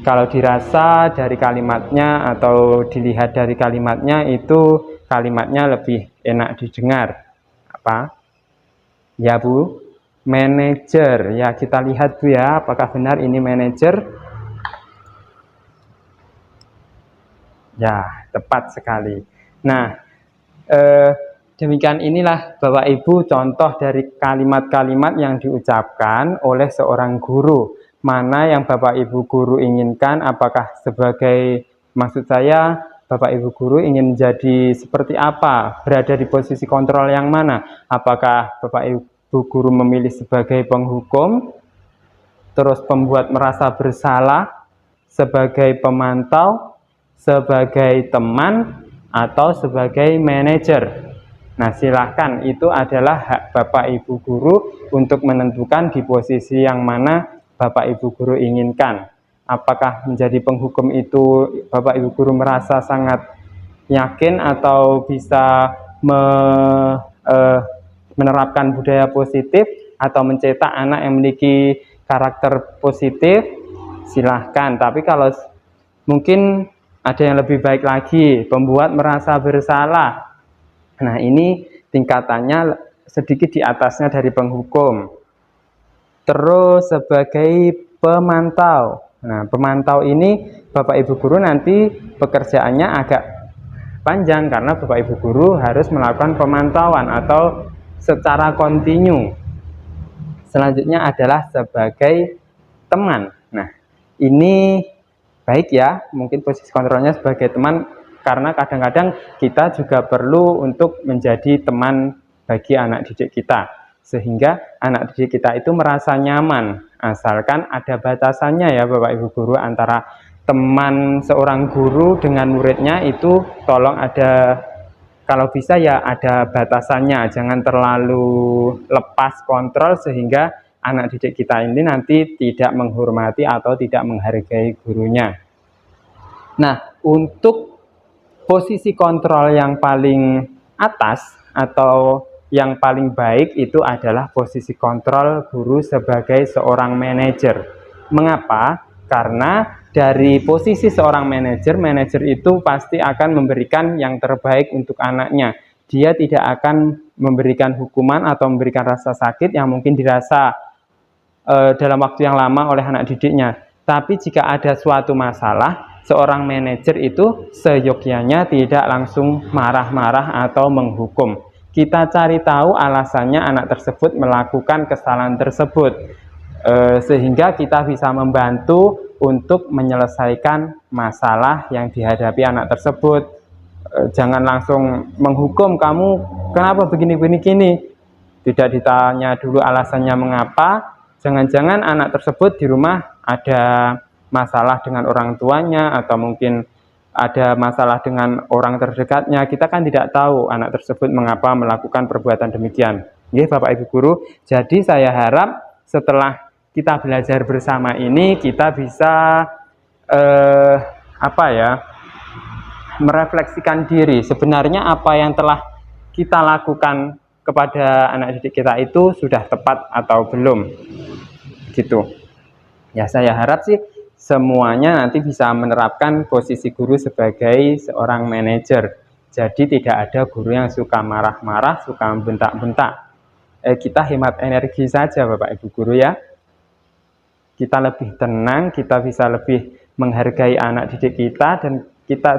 kalau dirasa dari kalimatnya atau dilihat dari kalimatnya itu kalimatnya lebih enak didengar. Apa? Ya Bu, manajer. Ya, kita lihat Bu ya, apakah benar ini manajer? Ya, tepat sekali. Nah, demikian inilah Bapak Ibu contoh dari kalimat-kalimat yang diucapkan oleh seorang guru. Mana yang Bapak Ibu guru inginkan, apakah sebagai, maksud saya Bapak Ibu guru ingin jadi seperti apa, berada di posisi kontrol yang mana? Apakah Bapak Ibu guru memilih sebagai penghukum, terus pembuat merasa bersalah, sebagai pemantau, sebagai teman, atau sebagai manajer? Nah, silahkan, itu adalah hak Bapak Ibu guru untuk menentukan di posisi yang mana Bapak Ibu guru inginkan. Apakah menjadi penghukum itu Bapak Ibu guru merasa sangat yakin atau bisa menerapkan budaya positif atau mencetak anak yang memiliki karakter positif? Silahkan. Tapi kalau mungkin ada yang lebih baik lagi, pembuat merasa bersalah. Nah, ini tingkatannya sedikit di atasnya dari penghukum. Terus sebagai pemantau. Nah, pemantau ini Bapak Ibu guru nanti pekerjaannya agak panjang karena Bapak Ibu guru harus melakukan pemantauan atau secara kontinu. Selanjutnya adalah sebagai teman. Nah, ini baik ya, mungkin posisi kontrolnya sebagai teman, karena kadang-kadang kita juga perlu untuk menjadi teman bagi anak didik kita, sehingga anak didik kita itu merasa nyaman, asalkan ada batasannya ya Bapak Ibu guru, antara teman seorang guru dengan muridnya itu tolong ada, kalau bisa ya ada batasannya, jangan terlalu lepas kontrol sehingga anak didik kita ini nanti tidak menghormati atau tidak menghargai gurunya. Nah, untuk posisi kontrol yang paling atas atau yang paling baik itu adalah posisi kontrol guru sebagai seorang manajer. Mengapa? Karena dari posisi seorang manajer itu pasti akan memberikan yang terbaik untuk anaknya. Dia tidak akan memberikan hukuman atau memberikan rasa sakit yang mungkin dirasa dalam waktu yang lama oleh anak didiknya. Tapi jika ada suatu masalah, seorang manajer itu seyogyanya tidak langsung marah-marah atau menghukum. kita cari tahu alasannya anak tersebut melakukan kesalahan tersebut, sehingga kita bisa membantu untuk menyelesaikan masalah yang dihadapi anak tersebut. Jangan langsung menghukum, kamu kenapa begini. Tidak ditanya dulu alasannya mengapa. Jangan-jangan anak tersebut di rumah ada masalah dengan orang tuanya, atau mungkin ada masalah dengan orang terdekatnya. Kita kan tidak tahu anak tersebut mengapa melakukan perbuatan demikian. Nggih, Bapak Ibu guru. Jadi saya harap setelah kita belajar bersama ini, kita bisa merefleksikan diri. Sebenarnya apa yang telah kita lakukan kepada anak didik kita itu sudah tepat atau belum, gitu. Ya, saya harap sih semuanya nanti bisa menerapkan posisi guru sebagai seorang manajer. Jadi tidak ada guru yang suka marah-marah, suka bentak-bentak. Kita hemat energi saja, Bapak Ibu guru ya. Kita lebih tenang, kita bisa lebih menghargai anak didik kita, dan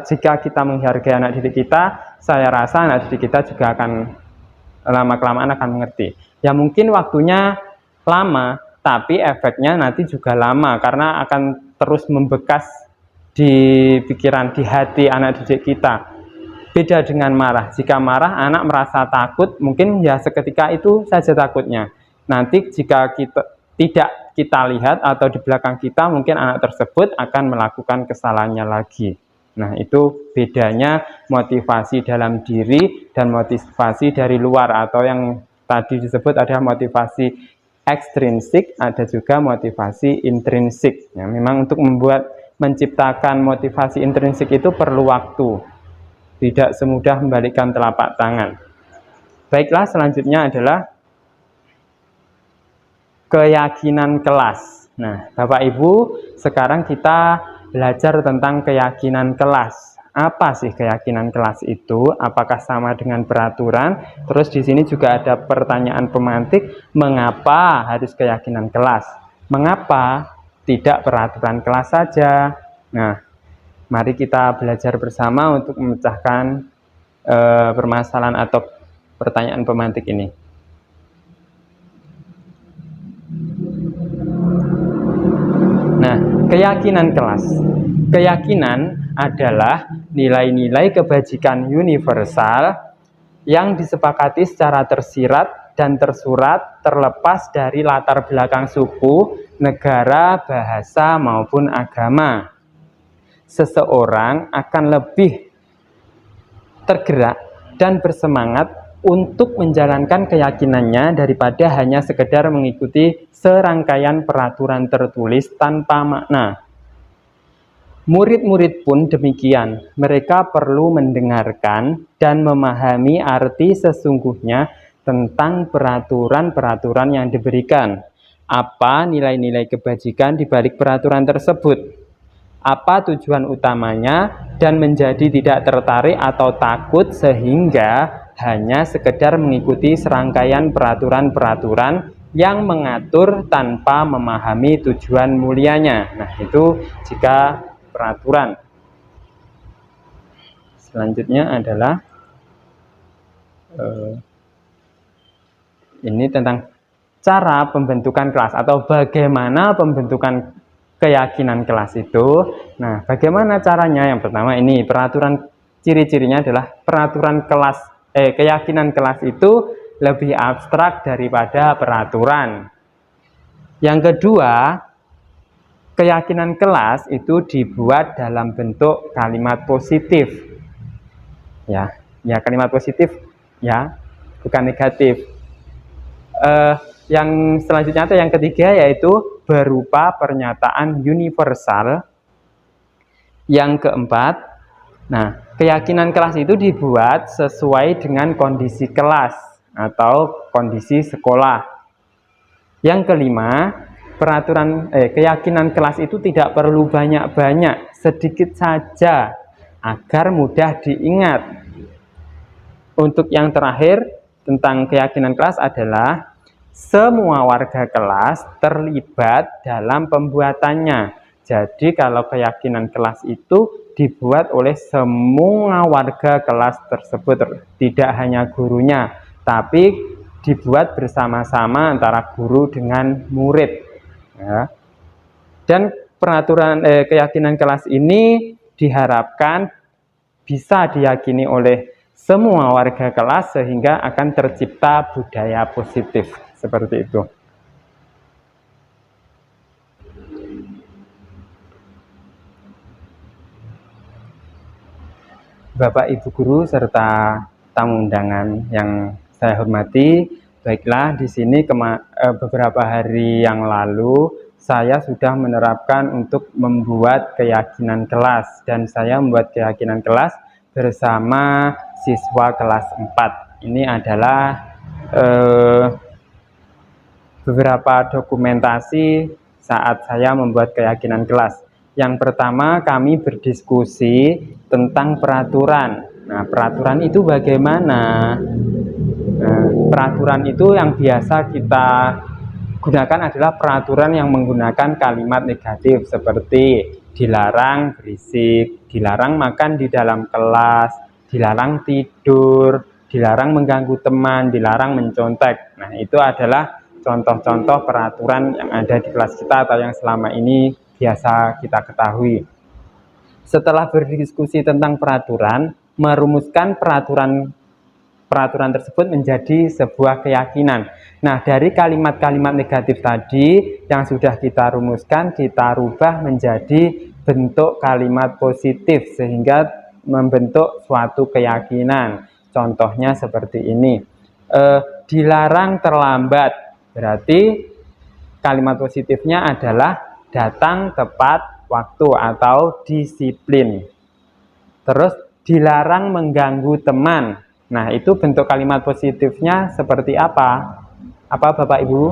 jika kita menghargai anak didik kita, saya rasa anak didik kita juga akan lama-kelamaan akan mengerti. Ya mungkin waktunya lama, tapi efeknya nanti juga lama, karena akan terus membekas di pikiran, di hati anak didik kita. Beda dengan marah. Jika marah, anak merasa takut, mungkin ya seketika itu saja takutnya. Nanti jika tidak kita lihat atau di belakang kita, mungkin anak tersebut akan melakukan kesalahannya lagi. Nah, itu bedanya motivasi dalam diri dan motivasi dari luar, atau yang tadi disebut ada motivasi ekstrinsik, ada juga motivasi intrinsik. Ya, memang untuk menciptakan motivasi intrinsik itu perlu waktu. Tidak semudah membalikkan telapak tangan. Baiklah, selanjutnya adalah keyakinan kelas. Nah, Bapak Ibu, sekarang kita belajar tentang keyakinan kelas. Apa sih keyakinan kelas itu? Apakah sama dengan peraturan? Terus di sini juga ada pertanyaan pemantik, mengapa harus keyakinan kelas? Mengapa tidak peraturan kelas saja? Nah, mari kita belajar bersama untuk memecahkan permasalahan atau pertanyaan pemantik ini. Nah, keyakinan kelas. Keyakinan adalah nilai-nilai kebajikan universal yang disepakati secara tersirat dan tersurat terlepas dari latar belakang suku, negara, bahasa, maupun agama. Seseorang akan lebih tergerak dan bersemangat untuk menjalankan keyakinannya daripada hanya sekedar mengikuti serangkaian peraturan tertulis tanpa makna. Murid-murid pun demikian, mereka perlu mendengarkan dan memahami arti sesungguhnya tentang peraturan-peraturan yang diberikan. Apa nilai-nilai kebajikan di balik peraturan tersebut? Apa tujuan utamanya, dan menjadi tidak tertarik atau takut sehingga hanya sekedar mengikuti serangkaian peraturan-peraturan yang mengatur tanpa memahami tujuan mulianya. Nah, itu jika peraturan. Selanjutnya adalah ini tentang cara pembentukan kelas atau bagaimana pembentukan keyakinan kelas itu. Nah, bagaimana caranya? Yang pertama ini peraturan, ciri-cirinya adalah peraturan kelas, keyakinan kelas itu lebih abstrak daripada peraturan. Yang kedua, keyakinan kelas itu dibuat dalam bentuk kalimat positif. Ya kalimat positif ya, bukan negatif. Yang selanjutnya atau yang ketiga yaitu berupa pernyataan universal. Yang keempat, nah, keyakinan kelas itu dibuat sesuai dengan kondisi kelas atau kondisi sekolah. Yang kelima, keyakinan kelas itu tidak perlu banyak-banyak, sedikit saja agar mudah diingat. Untuk yang terakhir tentang keyakinan kelas adalah semua warga kelas terlibat dalam pembuatannya. Jadi kalau keyakinan kelas itu dibuat oleh semua warga kelas tersebut, tidak hanya gurunya, tapi dibuat bersama-sama antara guru dengan murid, ya. Dan peraturan keyakinan kelas ini diharapkan bisa diyakini oleh semua warga kelas sehingga akan tercipta budaya positif seperti itu. Bapak Ibu guru serta tamu undangan yang saya hormati, baiklah di sini beberapa hari yang lalu saya sudah menerapkan untuk membuat keyakinan kelas, dan saya membuat keyakinan kelas bersama siswa kelas 4. Ini adalah beberapa dokumentasi saat saya membuat keyakinan kelas. Yang pertama, kami berdiskusi tentang peraturan. Nah, peraturan itu bagaimana? Nah, peraturan itu yang biasa kita gunakan adalah peraturan yang menggunakan kalimat negatif seperti dilarang berisik, dilarang makan di dalam kelas, dilarang tidur, dilarang mengganggu teman, dilarang mencontek. Nah, itu adalah contoh-contoh peraturan yang ada di kelas kita atau yang selama ini biasa kita ketahui. Setelah berdiskusi tentang peraturan, merumuskan peraturan tersebut menjadi sebuah keyakinan. Nah, dari kalimat-kalimat negatif tadi yang sudah kita rumuskan, kita rubah menjadi bentuk kalimat positif sehingga membentuk suatu keyakinan. Contohnya seperti ini. Dilarang terlambat. Berarti kalimat positifnya adalah datang tepat waktu atau disiplin. Terus dilarang mengganggu teman. Nah, itu bentuk kalimat positifnya seperti apa? Apa Bapak Ibu?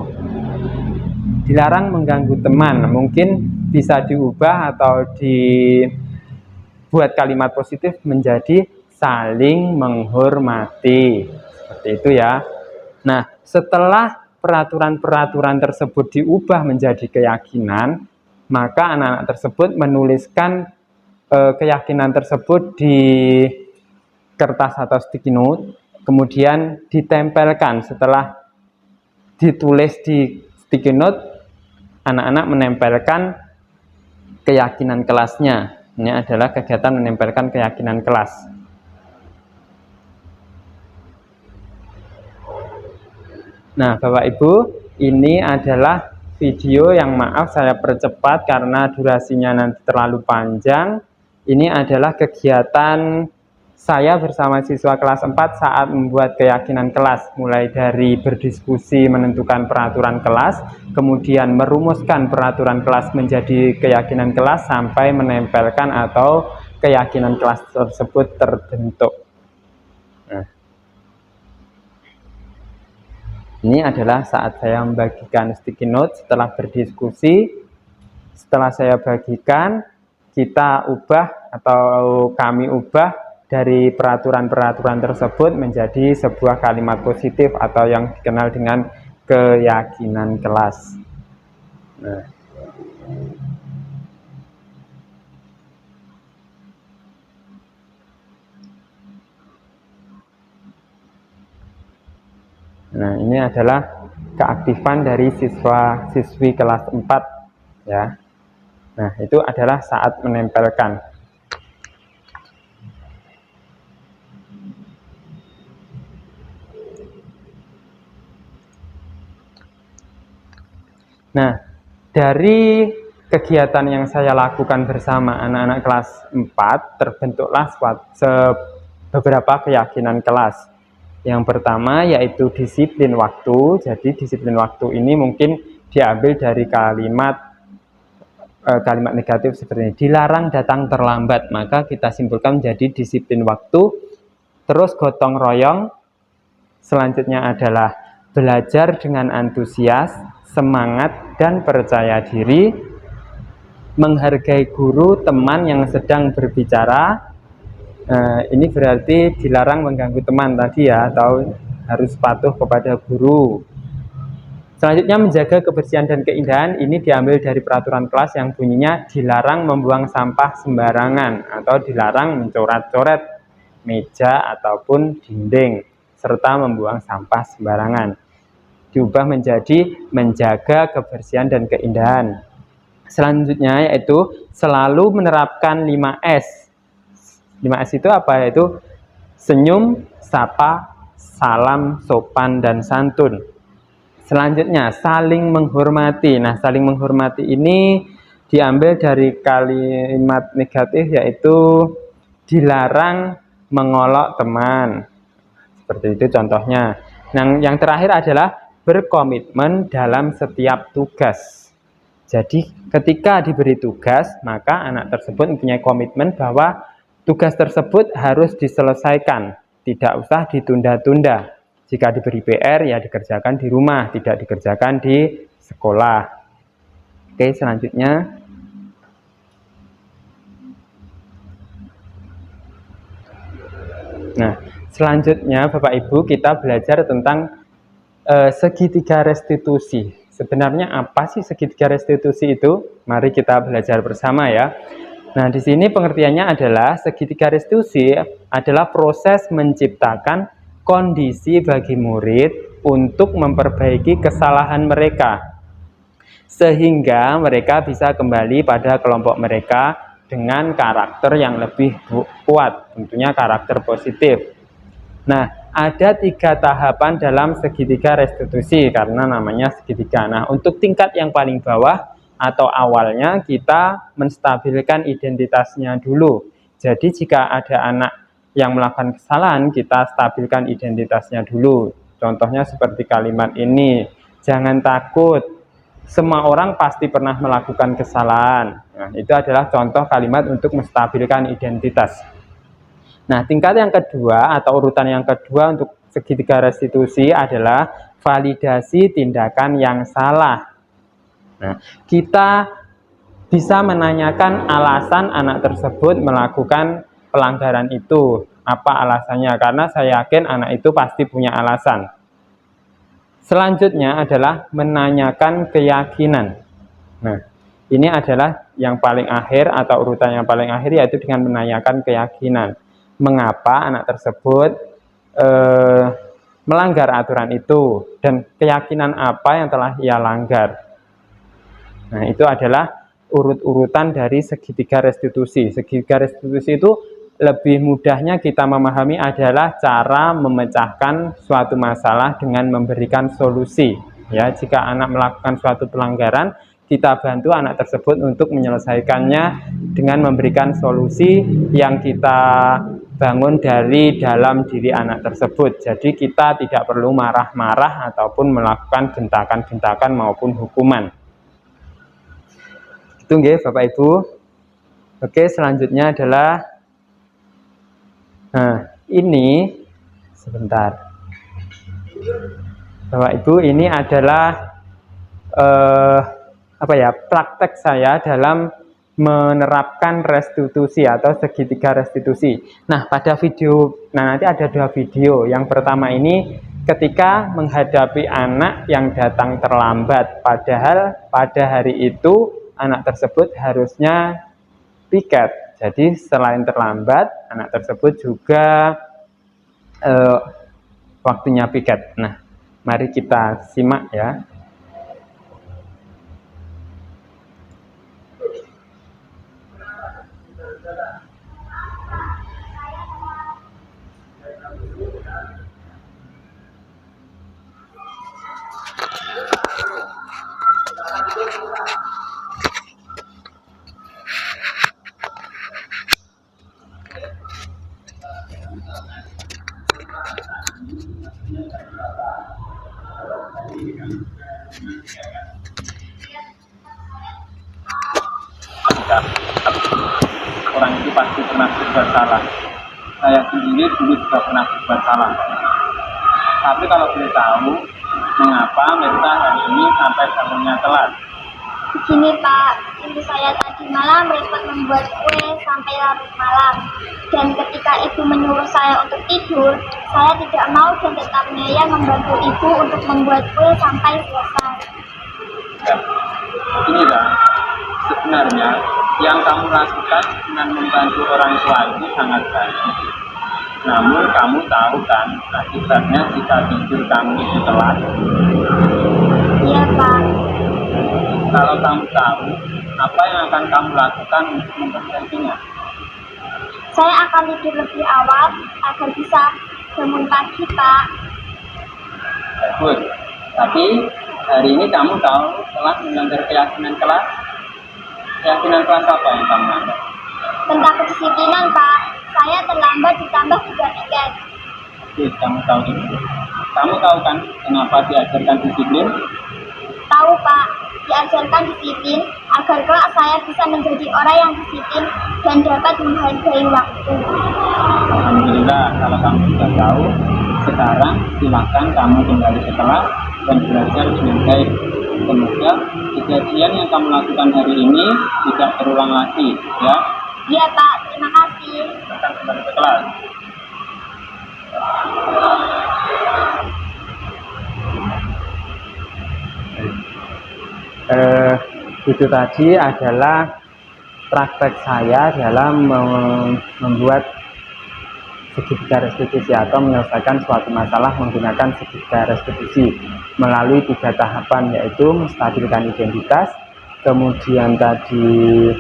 Dilarang mengganggu teman. Mungkin bisa diubah atau dibuat kalimat positif menjadi saling menghormati. Seperti itu ya. Nah, setelah peraturan-peraturan tersebut diubah menjadi keyakinan, maka anak-anak tersebut menuliskan keyakinan tersebut di kertas atau sticky note, kemudian ditempelkan. Setelah ditulis di sticky note, anak-anak menempelkan keyakinan kelasnya. Ini adalah kegiatan menempelkan keyakinan kelas. Nah, Bapak Ibu, ini adalah video yang maaf saya percepat karena durasinya nanti terlalu panjang. Ini adalah kegiatan saya bersama siswa kelas 4 saat membuat keyakinan kelas, mulai dari berdiskusi menentukan peraturan kelas, kemudian merumuskan peraturan kelas menjadi keyakinan kelas, sampai menempelkan atau keyakinan kelas tersebut terbentuk. Nah, ini adalah saat saya membagikan sticky note setelah berdiskusi. Setelah saya bagikan, kita ubah atau kami ubah dari peraturan-peraturan tersebut menjadi sebuah kalimat positif atau yang dikenal dengan keyakinan kelas. Nah, ini adalah keaktifan dari siswa-siswi kelas 4 ya. Nah, itu adalah saat menempelkan. Nah, dari kegiatan yang saya lakukan bersama anak-anak kelas 4, terbentuklah beberapa keyakinan kelas. Yang pertama yaitu disiplin waktu. Jadi disiplin waktu ini mungkin diambil dari kalimat negatif seperti ini. Dilarang datang terlambat, maka kita simpulkan menjadi disiplin waktu. Terus gotong royong. Selanjutnya adalah belajar dengan antusias, semangat, dan percaya diri. Menghargai guru, teman yang sedang berbicara. Ini berarti dilarang mengganggu teman tadi ya, atau harus patuh kepada guru. Selanjutnya menjaga kebersihan dan keindahan. Ini diambil dari peraturan kelas yang bunyinya dilarang membuang sampah sembarangan atau dilarang mencoret-coret meja ataupun dinding. serta membuang sampah sembarangan. Diubah menjadi menjaga kebersihan dan keindahan. Selanjutnya yaitu selalu menerapkan 5S. 5S itu apa? Yaitu senyum, sapa, salam, sopan, dan santun. Selanjutnya saling menghormati. Nah, saling menghormati ini diambil dari kalimat negatif, yaitu dilarang mengolok teman. Seperti itu contohnya. Nah, yang terakhir adalah berkomitmen dalam setiap tugas. Jadi ketika diberi tugas, maka anak tersebut mempunyai komitmen bahwa tugas tersebut harus diselesaikan, tidak usah ditunda-tunda. Jika diberi PR, ya dikerjakan di rumah, tidak dikerjakan di sekolah. Oke, selanjutnya. Nah, selanjutnya Bapak Ibu kita belajar tentang segitiga restitusi. Sebenarnya apa sih segitiga restitusi itu? Mari kita belajar bersama ya. Nah, di sini pengertiannya adalah segitiga restitusi adalah proses menciptakan kondisi bagi murid untuk memperbaiki kesalahan mereka, sehingga mereka bisa kembali pada kelompok mereka dengan karakter yang lebih kuat, tentunya karakter positif. Nah, ada 3 tahapan dalam segitiga restitusi karena namanya segitiga. Nah, untuk tingkat yang paling bawah atau awalnya kita menstabilkan identitasnya dulu. Jadi jika ada anak yang melakukan kesalahan, kita stabilkan identitasnya dulu. Contohnya seperti kalimat ini, jangan takut, semua orang pasti pernah melakukan kesalahan. Nah, itu adalah contoh kalimat untuk menstabilkan identitas. Nah, tingkat yang kedua atau urutan yang kedua untuk segitiga restitusi adalah validasi tindakan yang salah. Nah, kita bisa menanyakan alasan anak tersebut melakukan pelanggaran itu. Apa alasannya? Karena saya yakin anak itu pasti punya alasan. Selanjutnya adalah menanyakan keyakinan. Nah, ini adalah yang paling akhir atau urutan yang paling akhir, yaitu dengan menanyakan keyakinan. Mengapa anak tersebut melanggar aturan itu dan keyakinan apa yang telah ia langgar. Nah, itu adalah urut-urutan dari segitiga restitusi. Segitiga restitusi itu lebih mudahnya kita memahami adalah cara memecahkan suatu masalah dengan memberikan solusi. Ya, jika anak melakukan suatu pelanggaran, kita bantu anak tersebut untuk menyelesaikannya dengan memberikan solusi yang kita bangun dari dalam diri anak tersebut. Jadi kita tidak perlu marah-marah ataupun melakukan bentakan-bentakan maupun hukuman. Itu nggih Bapak Ibu. Oke, selanjutnya adalah ini sebentar. Bapak Ibu, ini adalah praktek saya dalam menerapkan restitusi atau segitiga restitusi. Nah, nanti ada 2 video. Yang pertama ini ketika menghadapi anak yang datang terlambat, padahal pada hari itu anak tersebut harusnya piket. Jadi selain terlambat, anak tersebut juga waktunya piket. Nah, mari kita simak ya. Orang itu pasti pernah berbuat salah. Saya sendiri dulu juga pernah berbuat salah. Tapi kalau boleh tahu, mengapa Mirta hari ini sampai bangunnya telat? Begini Pak, ibu saya tadi malam repot membuat kue sampai larut malam. Dan ketika ibu menyuruh saya untuk tidur, saya tidak mau dan tetap ngeyel membantu ibu untuk membuat kue sampai selesai. Ya, inilah sebenarnya yang kamu lakukan dengan membantu orang tua itu sangat baik. Namun kamu tahu kan, akibatnya jika tidur kamu itu telat. Iya Pak. Kalau kamu tahu, apa yang akan kamu lakukan untuk memperbaikinya? Saya akan tidur lebih awal agar bisa bangun pagi Pak. Bagus. Tapi hari ini kamu tahu telah melanggar keyakinan kelas. Keyakinan kelas apa yang kamu langgar? Tentang kedisiplinan Pak. Saya terlambat ditambah 3 tiket. Oke, kamu tahu itu. Kamu tahu kan kenapa diajarkan disiplin? Tahu Pak, diajarkan disiplin agar kelak saya bisa menjadi orang yang disiplin dan dapat menghargai waktu. Alhamdulillah, kalau kamu sudah tahu, sekarang silakan kamu kembali ke kelas dan belajar dengan baik. Semoga kejadian yang kamu lakukan hari ini tidak terulang lagi, ya. Iya Pak, terima kasih. Silakan kembali ke kelas. Itu tadi adalah praktek saya dalam membuat segitiga restitusi atau menyelesaikan suatu masalah menggunakan segitiga restitusi melalui 3 tahapan, yaitu menstabilkan identitas, kemudian tadi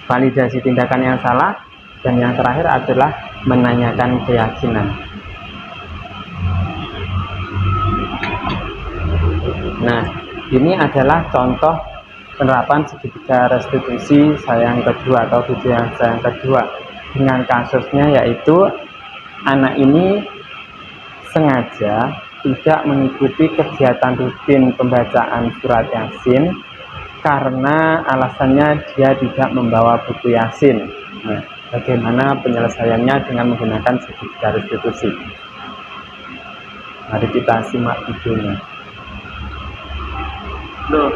validasi tindakan yang salah, dan yang terakhir adalah menanyakan keyakinan. Nah, ini adalah contoh penerapan segitiga restitusi saya yang kedua atau video yang saya yang kedua, dengan kasusnya yaitu anak ini sengaja tidak mengikuti kegiatan rutin pembacaan surat Yasin karena alasannya dia tidak membawa buku Yasin. Nah, bagaimana penyelesaiannya dengan menggunakan segitiga restitusi? Mari kita simak videonya. Loh,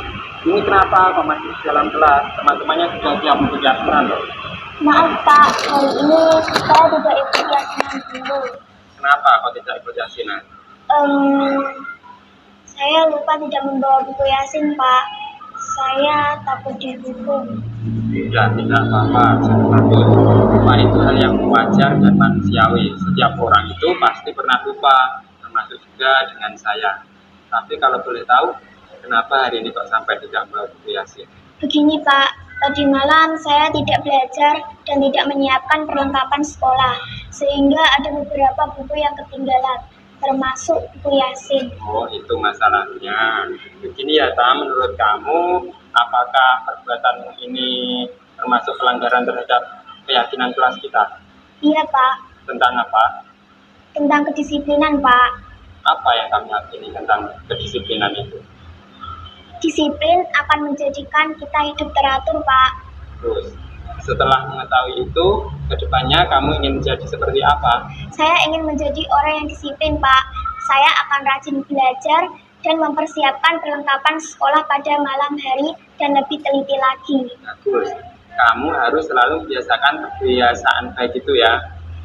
ini kenapa kok masih dalam kelas? Teman-temannya sudah siap untuk yasinan loh. Maaf Pak, hari ini saya tidak ikut yasinan dulu. Kenapa kok tidak ikut yasinan? Saya lupa tidak membawa buku Yasin Pak. Saya takut dihukum. Tidak apa-apa, jangan takut. Lupa itu hal yang wajar dan manusiawi. Setiap orang itu pasti pernah lupa, termasuk juga dengan saya. Tapi kalau boleh tahu, kenapa hari ini kok sampai tidak membawa buku Yasin? Begini Pak, tadi malam saya tidak belajar dan tidak menyiapkan perlengkapan sekolah, sehingga ada beberapa buku yang ketinggalan, termasuk buku Yasin. Oh, itu masalahnya. Begini ya, Tam, menurut kamu, apakah perbuatanmu ini termasuk pelanggaran terhadap keyakinan kelas kita? Iya Pak. Tentang apa? Tentang kedisiplinan Pak. Apa yang kamu yakini tentang kedisiplinan itu? Disiplin akan menjadikan kita hidup teratur Pak. Terus, setelah mengetahui itu, kedepannya kamu ingin menjadi seperti apa? Saya ingin menjadi orang yang disiplin Pak. Saya akan rajin belajar dan mempersiapkan perlengkapan sekolah pada malam hari dan lebih teliti lagi. Bagus. Kamu harus selalu biasakan kebiasaan baik itu ya.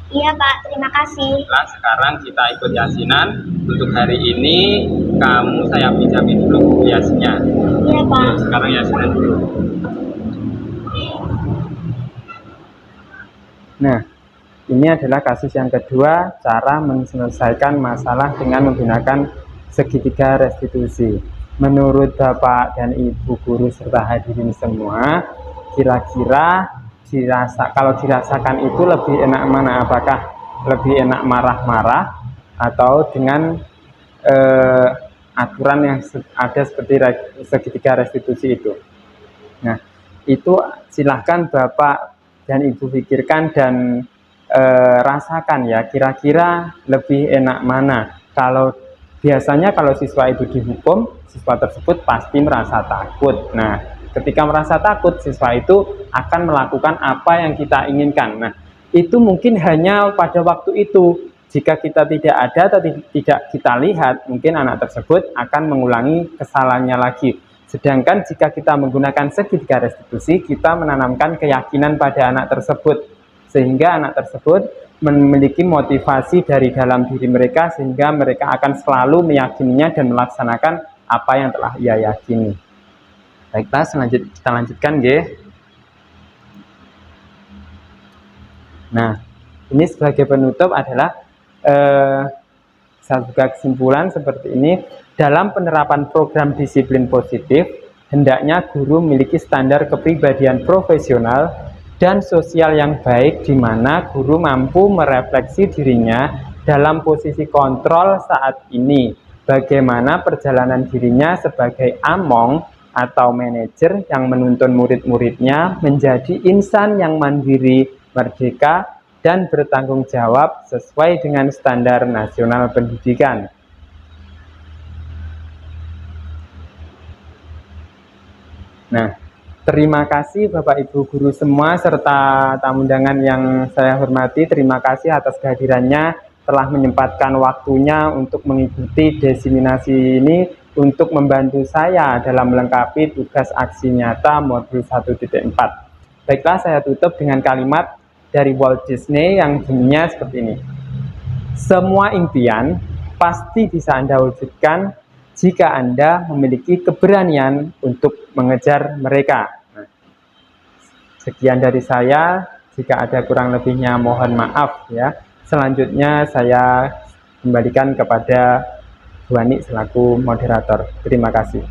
Iya Pak, terima kasih. Nah, sekarang kita ikut yasinan. Untuk hari ini, kamu saya pinjamin dulu buku yasinnya. Iya Pak. Sekarang yasinan dulu. Nah, ini adalah kasus yang kedua, cara menyelesaikan masalah dengan menggunakan segitiga restitusi. Menurut Bapak dan Ibu guru serta hadirin semua, kira-kira kalau dirasakan itu lebih enak mana? Apakah lebih enak marah-marah atau dengan aturan yang ada seperti segitiga restitusi itu? Nah, itu silahkan Bapak dan Ibu pikirkan dan rasakan ya, kira-kira lebih enak mana. Kalau biasanya kalau siswa itu dihukum, siswa tersebut pasti merasa takut. Nah, ketika merasa takut, siswa itu akan melakukan apa yang kita inginkan. Nah, itu mungkin hanya pada waktu itu. Jika kita tidak ada atau tidak kita lihat, mungkin anak tersebut akan mengulangi kesalahannya lagi. Sedangkan jika kita menggunakan segitiga restitusi, kita menanamkan keyakinan pada anak tersebut, sehingga anak tersebut memiliki motivasi dari dalam diri mereka, sehingga mereka akan selalu meyakininya dan melaksanakan apa yang telah ia yakini. Baiklah, kita lanjutkan nggih. Nah, ini sebagai penutup adalah saya buka kesimpulan seperti ini. Dalam penerapan program disiplin positif, hendaknya guru memiliki standar kepribadian profesional dan sosial yang baik, di mana guru mampu merefleksi dirinya dalam posisi kontrol saat ini, bagaimana perjalanan dirinya sebagai among atau manajer yang menuntun murid-muridnya menjadi insan yang mandiri, merdeka, dan bertanggung jawab sesuai dengan standar nasional pendidikan. Nah, terima kasih Bapak Ibu guru semua serta tamu undangan yang saya hormati. Terima kasih atas kehadirannya, telah menyempatkan waktunya untuk mengikuti diseminasi ini untuk membantu saya dalam melengkapi tugas aksi nyata modul 1.4. Baiklah, saya tutup dengan kalimat dari Walt Disney yang bunyinya seperti ini. Semua impian pasti bisa Anda wujudkan jika Anda memiliki keberanian untuk mengejar mereka. Sekian dari saya. Jika ada kurang lebihnya mohon maaf ya. Selanjutnya saya kembalikan kepada Bu Ani selaku moderator. Terima kasih.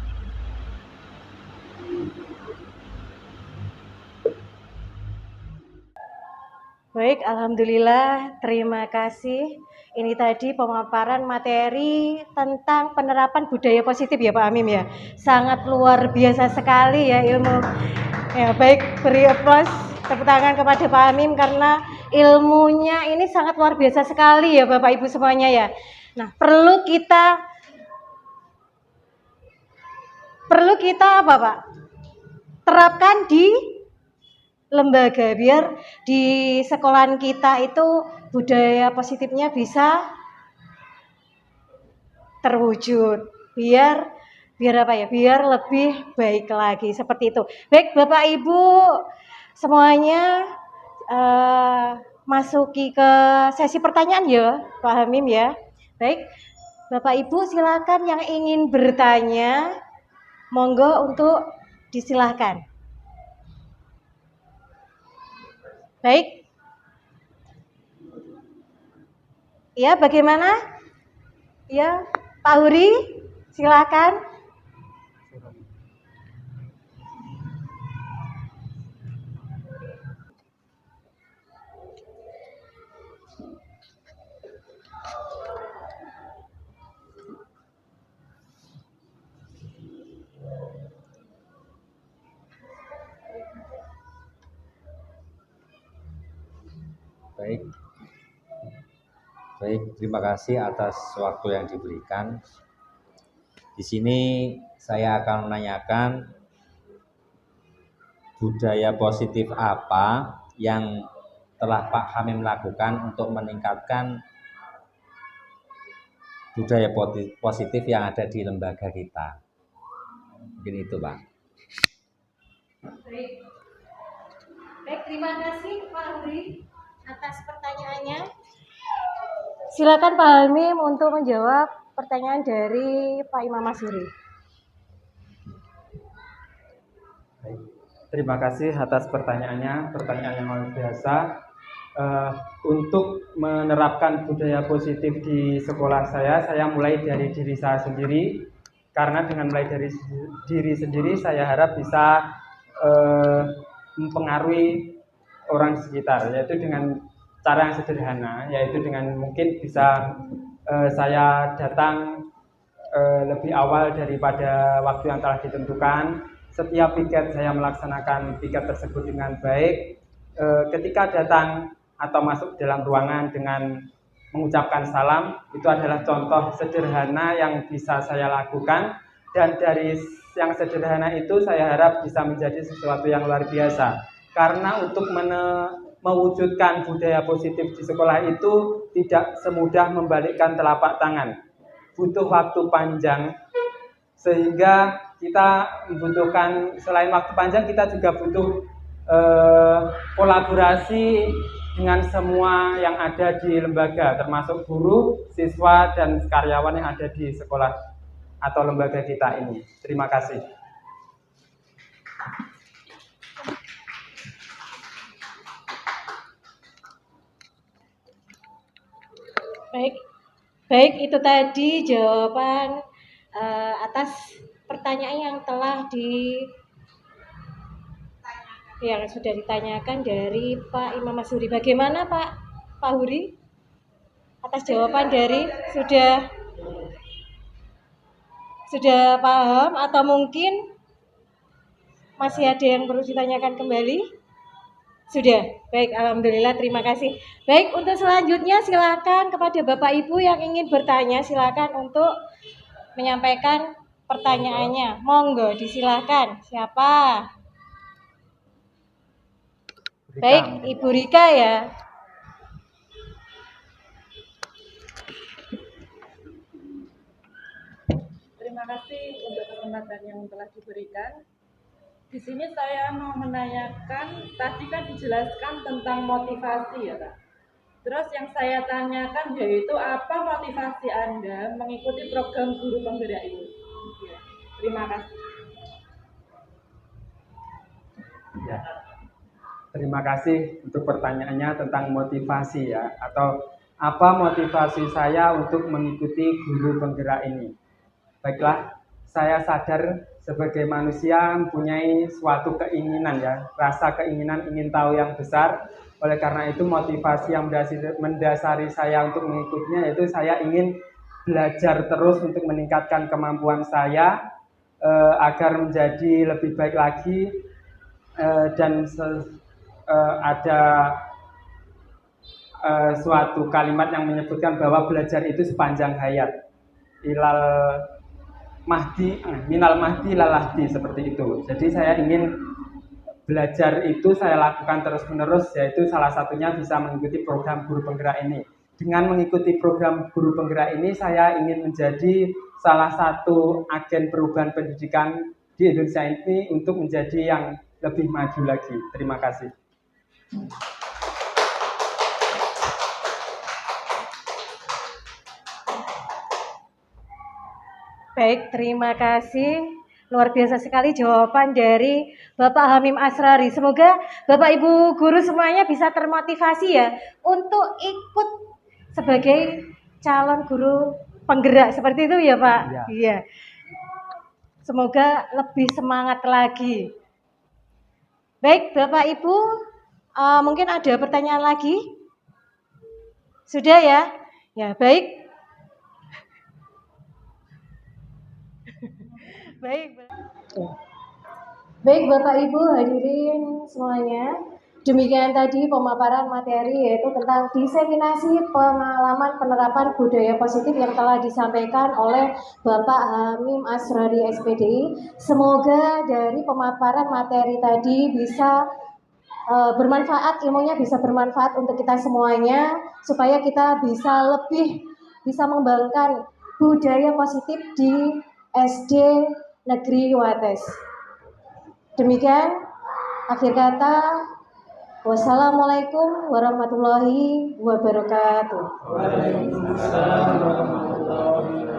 Baik, alhamdulillah, terima kasih. Ini tadi pemaparan materi tentang penerapan budaya positif ya Pak Amim ya. Sangat luar biasa sekali ya ilmu. Ya, baik, beri aplaus, tepuk tangan kepada Pak Amim karena ilmunya ini sangat luar biasa sekali ya Bapak Ibu semuanya ya. Nah, perlu kita apa Pak? Terapkan di lembaga biar di sekolahan kita itu budaya positifnya bisa terwujud, biar apa ya, biar lebih baik lagi seperti itu. Baik Bapak Ibu semuanya, masuki ke sesi pertanyaan ya Pak Hamim ya. Baik Bapak Ibu silakan yang ingin bertanya, monggo untuk disilahkan. Baik. Ya, bagaimana? Ya, Pak Huri, silakan. Baik, terima kasih atas waktu yang diberikan. Di sini saya akan menanyakan budaya positif apa yang telah Pak Hamim lakukan untuk meningkatkan budaya positif yang ada di lembaga kita. Mungkin itu, Pak. Baik, terima kasih Pak Huri atas pertanyaannya. Silakan Pak Hamim untuk menjawab pertanyaan dari Pak Imam Masyuri. Terima kasih atas pertanyaannya, pertanyaan yang luar biasa. Untuk menerapkan budaya positif di sekolah saya mulai dari diri saya sendiri, karena dengan mulai dari diri sendiri saya harap bisa mempengaruhi orang sekitar, yaitu dengan cara yang sederhana, yaitu dengan mungkin bisa saya datang lebih awal daripada waktu yang telah ditentukan. Setiap piket saya melaksanakan piket tersebut dengan baik. Ketika datang atau masuk dalam ruangan dengan mengucapkan salam, itu adalah contoh sederhana yang bisa saya lakukan, dan dari yang sederhana itu saya harap bisa menjadi sesuatu yang luar biasa. Karena untuk mewujudkan budaya positif di sekolah itu tidak semudah membalikkan telapak tangan, butuh waktu panjang, sehingga kita membutuhkan, selain waktu panjang, kita juga butuh kolaborasi dengan semua yang ada di lembaga, termasuk guru, siswa, dan karyawan yang ada di sekolah atau lembaga kita ini. Terima kasih. Baik, itu tadi jawaban atas pertanyaan yang telah yang sudah ditanyakan dari Pak Imam Mas-Huri. Bagaimana Pak Huri? Atas jawaban dari sudah paham atau mungkin masih ada yang perlu ditanyakan kembali? Sudah, baik, alhamdulillah, terima kasih. Baik, untuk selanjutnya silakan kepada Bapak Ibu yang ingin bertanya, silakan untuk menyampaikan pertanyaannya. Monggo, disilakan. Siapa? Baik, Ibu Rika ya. Terima kasih untuk kesempatan yang telah diberikan. Di sini saya mau menanyakan, tadi kan dijelaskan tentang motivasi ya Pak. Terus yang saya tanyakan yaitu apa motivasi Anda mengikuti program guru penggerak ini? Ya, terima kasih. Ya. Terima kasih untuk pertanyaannya tentang motivasi ya, atau apa motivasi saya untuk mengikuti guru penggerak ini. Baiklah, saya sadar sebagai manusia mempunyai suatu keinginan ya, rasa keinginan ingin tahu yang besar. Oleh karena itu motivasi yang mendasari saya untuk mengikutinya yaitu saya ingin belajar terus untuk meningkatkan kemampuan saya agar menjadi lebih baik lagi dan ada suatu kalimat yang menyebutkan bahwa belajar itu sepanjang hayat. Ilal mahdi, minal mahdi lalahdi, seperti itu. Jadi saya ingin belajar itu saya lakukan terus-menerus, yaitu salah satunya bisa mengikuti program guru penggerak ini. Dengan mengikuti program guru penggerak ini, saya ingin menjadi salah satu agen perubahan pendidikan di Indonesia ini untuk menjadi yang lebih maju lagi. Terima kasih. Baik, terima kasih. Luar biasa sekali jawaban dari Bapak Hamim Asrari. Semoga Bapak Ibu guru semuanya bisa termotivasi ya untuk ikut sebagai calon guru penggerak seperti itu ya Pak. Ya. Iya. Semoga lebih semangat lagi. Baik, Bapak Ibu, mungkin ada pertanyaan lagi? Sudah ya? Ya, baik. Baik Bapak Ibu hadirin semuanya, demikian tadi pemaparan materi yaitu tentang diseminasi pengalaman penerapan budaya positif yang telah disampaikan oleh Bapak Hamim Asrari SPDI. Semoga dari pemaparan materi tadi bisa bermanfaat, ilmunya bisa bermanfaat untuk kita semuanya supaya kita bisa mengembangkan budaya positif di SD Negeri Wates. Demikian akhir kata, wassalamualaikum warahmatullahi wabarakatuh. Waalaikumsalam warahmatullahi wabarakatuh.